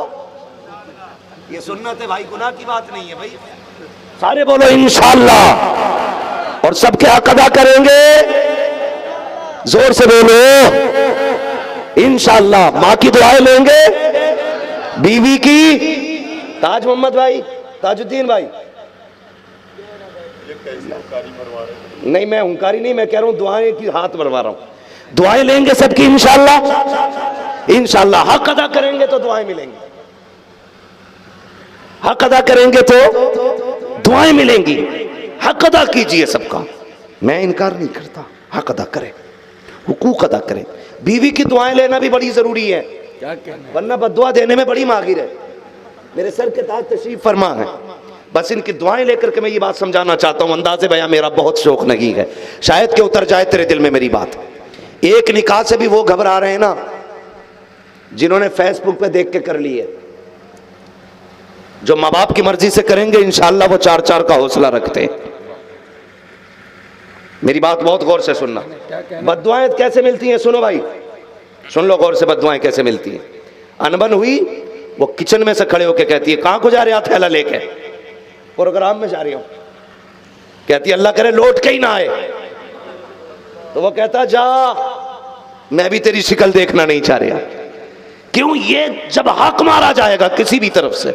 ये सुन्नत है भाई, गुनाह की बात नहीं है भाई। सारे बोलो इंशाअल्लाह। और सबके हक अदा करेंगे, जोर से बोलो इंशाअल्लाह। माँ की दुआएं लेंगे, बीवी की। ताज मोहम्मद भाई, ताजुद्दीन भाई, नहीं मैं हुंकारी नहीं, मैं कह रहा हूं दुआएं की हाथ बढ़वा रहा हूं। दुआएं लेंगे सबकी इंशाअल्लाह। इंशाअल्लाह हक अदा करेंगे तो दुआएं मिलेंगी, हक अदा करेंगे तो दुआएं मिलेंगी। हक अदा कीजिए सबका, मैं इनकार नहीं करता, हक अदा करें, हुकूक अदा करें। बीवी की दुआएं लेना भी बड़ी जरूरी है, वरना बद्दुआ देने में बड़ी माहिर है। मेरे सर के ताज तशरीफ फरमा है, बस इनकी दुआएं लेकर के मैं ये बात समझाना चाहता हूं। अंदाज़े बयां मेरा बहुत शौक नहीं है, शायद कि उतर जाए तेरे दिल में मेरी बात। एक निकाह से भी वो घबरा रहे हैं ना जिन्होंने फेसबुक पे देख के कर ली है। जो माँ बाप की मर्जी से करेंगे इंशाअल्लाह वो 4-4 का हौसला रखते हैं। मेरी बात बहुत गौर से सुनना। बद्दुआएं कैसे मिलती हैं, सुनो भाई, सुन लो गौर से, बद्दुआएं कैसे मिलती हैं। अनबन हुई, वो किचन में से खड़े होके कहती है कहां को जा रहे हैं थैला लेके? प्रोग्राम में जा रही हूं। कहती है अल्लाह करे लौट के ही ना आए। तो वो कहता जा, मैं भी तेरी शिकल देखना नहीं चाह रहा। क्यों? ये जब हक मारा जाएगा किसी भी तरफ से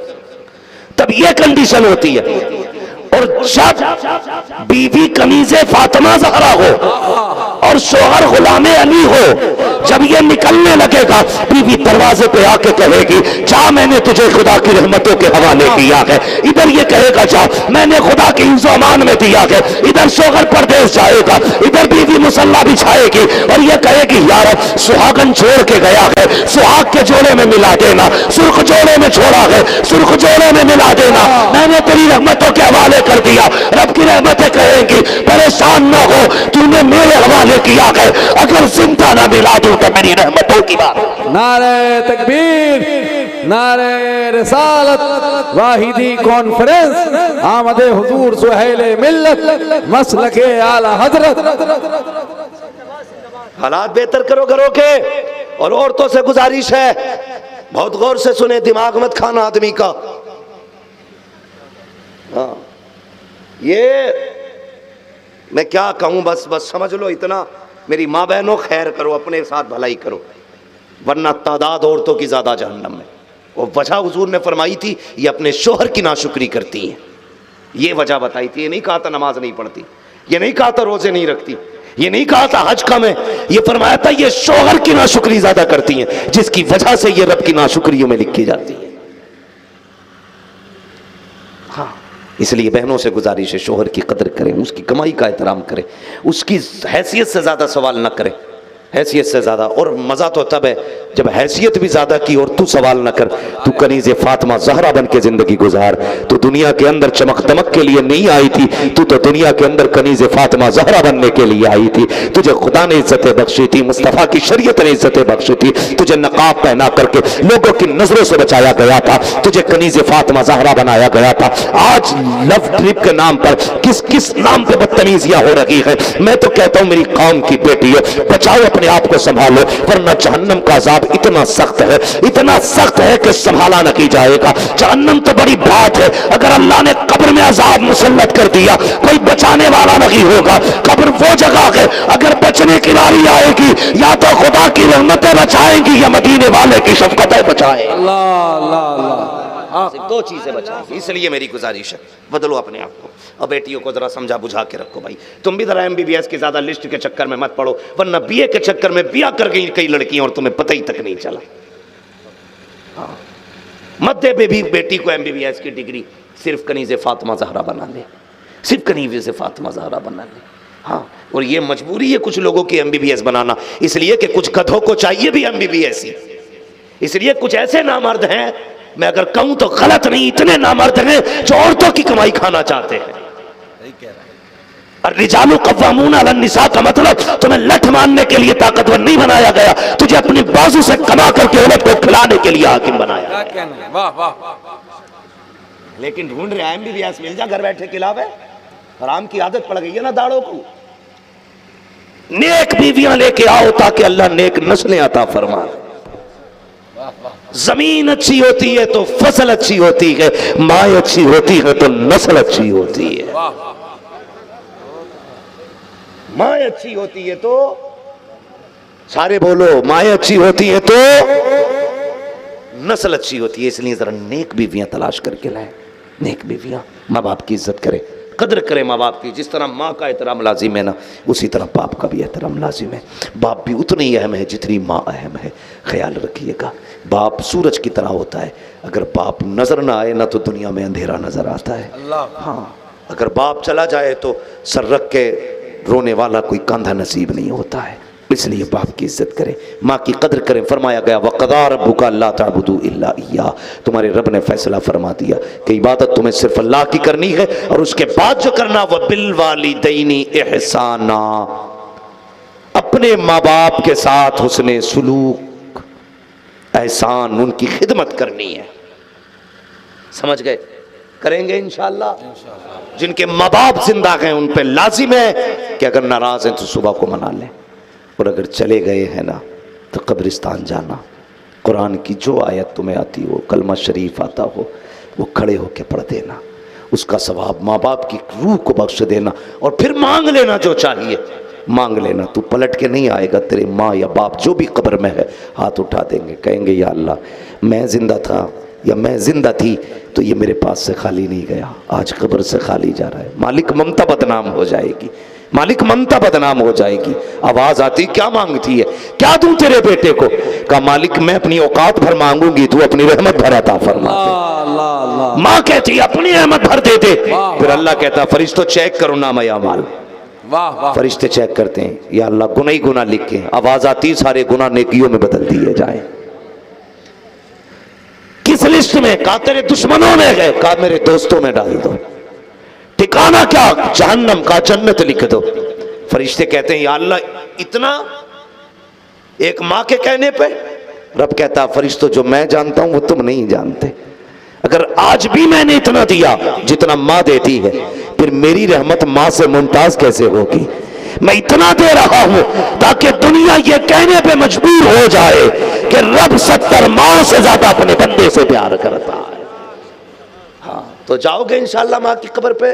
तब ये कंडीशन होती है। और जब बीवी कनीज़े फातिमा ज़हरा हो और शोहर गुलामे अली हो, जब ये निकलने लगेगा बीवी दरवाजे पे आके कहेगी जा मैंने तुझे खुदा की रहमतों के हवाले किया है। इधर ये कहेगा जा मैंने खुदा के हिफ्ज़ अमान में दिया है। इधर शोहर परदेश जाएगा, इधर बीवी मुसल्ला बिछाएगी और ये कहेगी यार सुहागन छोड़ के गया है, सुहाग के जोड़े में मिला देना, सुर्ख जोड़े में छोड़ा है, सुर्ख जोड़े में मिला देना, मैंने तेरी रहमतों के हवाले कर दिया। रब की रहमतें कहेंगी परेशान ना हो, तूने मेरे हवाले किया है, अगर जिंदा ना मिला दूं तो मेरी रहमतों की बात। नारे तकबीर, नारे रिसालत, वाहिदी कॉन्फ्रेंस, आमदे हुजूर सुहेले मिल्लत, मसलके आला हजरत। हालात बेहतर करो घरों के। और औरतों से गुजारिश है बहुत गौर से सुने, दिमाग मत खाना आदमी का। हाँ, ये मैं क्या कहूं, बस समझ लो इतना। मेरी माँ बहनों खैर करो, अपने साथ भलाई करो, वरना तादाद औरतों की ज्यादा जहन्नम में। वो वजह हुजूर ने फरमाई थी ये अपने शोहर की नाशुक्री करती हैं, ये वजह बताई थी। ये नहीं कहा था नमाज नहीं पढ़ती, ये नहीं कहा था रोजे नहीं रखती, ये नहीं कहा था हज का में, ये फरमाया था ये शोहर की नाशुक्री ज्यादा करती हैं, जिसकी वजह से ये रब की नाशुक्रियों में लिखी जाती है। हाँ, इसलिए बहनों से गुजारिश है शोहर की कदर करें, उसकी कमाई का एहतराम करें, उसकी हैसियत से ज़्यादा सवाल ना करें, हैसियत से ज़्यादा। और मज़ा तो तब है जब हैसियत भी ज़्यादा की और तू सवाल ना कर। तू कनीज़े फातिमा ज़हरा बन के ज़िंदगी गुजार। तू दुनिया के अंदर चमक दमक के लिए नहीं आई थी, तू तो दुनिया के अंदर कनीज़े फातिमा ज़हरा बनने के लिए आई थी। तुझे खुदा ने इज्जतें बख्शी थी, मुस्तफ़ा की शरीयत ने इज्जतें बख्शी थी, तुझे नकाब पहना करके लोगों की नज़रों से बचाया गया था, तुझे कनीज़े फातिमा ज़हरा बनाया गया था। आज लव ट्रिप के नाम पर किस किस नाम पे बदतमीजियां हो रही है। मैं तो कहता हूं मेरी कौम की बेटी है, बचाओ अपने आप को, संभालो, वरना जहन्नम का अजाब इतना सख्त है, इतना सख्त है कि संभाला न की जाएगा। जहन्नम तो बड़ी बात है, अगर अल्लाह ने कब्र में अजाब मुसल्लत कर दिया कोई बचाने वाला नहीं होगा। कब्र वो जगह है अगर बचने की बारी आएगी या तो खुदा की रहमतें बचाएंगी या मदीने वाले की शफकतें बचाएंगी। अल्लाह अल्लाह अल्लाह। सिर्फ दो चीजें बचाएंगी। इसलिए मेरी गुजारिश है बदलो अपने आप को और बेटियों को जरा समझा बुझा के रखो भाई। तुम भी जरा MBBS की ज्यादा लिस्ट के चक्कर में मत पड़ो, वरना BA के चक्कर में बिया कर गई कई लड़कियां और तुम्हें पता ही तक नहीं चला। हाँ, मत दे बेबी बेटी को MBBS की डिग्री, सिर्फ कनीज़े फातिमा ज़हरा बना ले, सिर्फ कनीज़े फातिमा ज़हरा बना ले। हाँ, और ये मजबूरी है कुछ लोगों की MBBS बनाना, इसलिए कि कुछ गधों को चाहिए भी MBBS ही। इसलिए कुछ ऐसे नामर्द हैं, मैं अगर कहूं तो गलत नहीं, इतने नामर्द हैं जो औरतों की कमाई खाना चाहते हैं। रिजालु कव्वामून अलन निसा का मतलब तुम्हें लठ मारने के लिए ताकतवर नहीं बनाया गया, तुझे अपनी बाजू से कमा करके औरत को खिलाने के लिए हाकिम बनाया। वाह वाह। लेकिन ढूंढ रहे MBBS मिल जा घर बैठे खिलावे, हराम की आदत पड़ गई है ना दाड़ों को। नेक बीवियां लेके आओ ताकि अल्लाह नेक नस्लें अता फरमा। जमीन अच्छी होती है तो फसल अच्छी होती है, माँ अच्छी होती है तो नस्ल अच्छी होती है। माँ अच्छी होती है तो सारे बोलो, माँ अच्छी होती है तो नस्ल अच्छी होती है। इसलिए जरा नेक बीवियां तलाश करके लाए, नेक बीवियां। माँ बाप की इज्जत करें, कदर करें माँ बाप की। जिस तरह माँ का एहतराम लाजिम है ना, उसी तरह बाप का भी एहतराम लाजिम है। बाप भी उतनी ही अहम है जितनी माँ अहम है, ख्याल रखिएगा। बाप सूरज की तरह होता है, अगर बाप नजर ना आए ना तो दुनिया में अंधेरा नजर आता है। हाँ, अगर बाप चला जाए तो सर रख के रोने वाला कोई कंधा नसीब नहीं होता है। इसलिए बाप की इज्जत करें, माँ की कदर करें। फरमाया गया वक़दा रब्बुका अल्ला ताबुदू इल्ला इय्याह, तुम्हारे रब ने फैसला फरमा दिया कि इबादत तुम्हें सिर्फ अल्लाह की करनी है और उसके बाद जो करना वह बिल वालिदैनी इहसाना, अपने माँ बाप के साथ हुस्ने सुलूक, एहसान, उनकी खिदमत करनी है। समझ गए? करेंगे इंशाअल्लाह। जिनके माँ बाप जिंदा हैं उन पे लाजिम है कि अगर नाराज हैं तो सुबह को मना लें, और अगर चले गए हैं ना तो कब्रिस्तान जाना, कुरान की जो आयत तुम्हें आती हो, कलमा शरीफ आता हो, वो खड़े होके पढ़ देना, उसका सवाब माँ बाप की रूह को बख्श देना, और फिर मांग लेना जो चाहिए मांग लेना। तू पलट के नहीं आएगा, तेरे माँ या बाप जो भी कब्र में है हाथ उठा देंगे, कहेंगे या अल्लाह मैं जिंदा था या मैं जिंदा थी तो ये मेरे पास से खाली नहीं गया, आज कब्र से खाली जा रहा है। मालिक ममता बदनाम हो जाएगी, मालिक ममता बदनाम हो जाएगी। आवाज आती क्या मांगती है, क्या दूं तेरे बेटे को? कहा मालिक मैं अपनी औकात भर मांगूंगी, तू अपनी रहमत भर अता फरमा दे। माँ कहती अपनी रहमत भर दे दे। फिर अल्लाह कहता फरिश्तों चेक करो नामा या माल। वाह वाह। फरिश्ते चेक करते हैं, या अल्लाह गुनाह ही गुनाह लिख के। आवाज आती सारे गुनाह नेकियों में बदल दिए जाए। किस लिस्ट में? कहा तेरे दुश्मनों में है, कहा मेरे दोस्तों में डाल दो। ठिकाना क्या? जहन्नम का, जन्नत लिख दो। फरिश्ते कहते हैं या अल्लाह इतना, एक माँ के कहने पे? रब कहता फरिश्तों जो मैं जानता हूं वो तुम नहीं जानते। अगर आज भी मैंने इतना दिया जितना माँ देती है, फिर मेरी रहमत माँ से मुमताज कैसे होगी? मैं इतना दे रहा हूं ताकि दुनिया ये कहने पे मजबूर हो जाए कि रब 70 माँ से ज्यादा अपने बंदे से प्यार करता है। हाँ, तो जाओगे इंशाअल्लाह माँ की कब्र पे,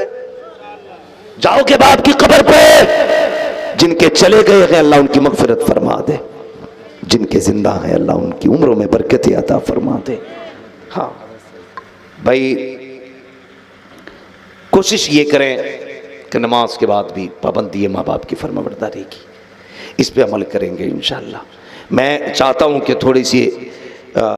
जाओगे बाप की कब्र पे। जिनके चले गए हैं अल्लाह उनकी मगफिरत फरमा दे, जिनके जिंदा हैं अल्लाह उनकी उम्रों में बरकत अता फरमा दे। हाँ भाई, कोशिश ये करें कि नमाज के बाद भी पाबंदी है माँ बाप की फरमाबरदारी की, इस पे अमल करेंगे इंशाअल्लाह। मैं चाहता हूँ कि थोड़ी सी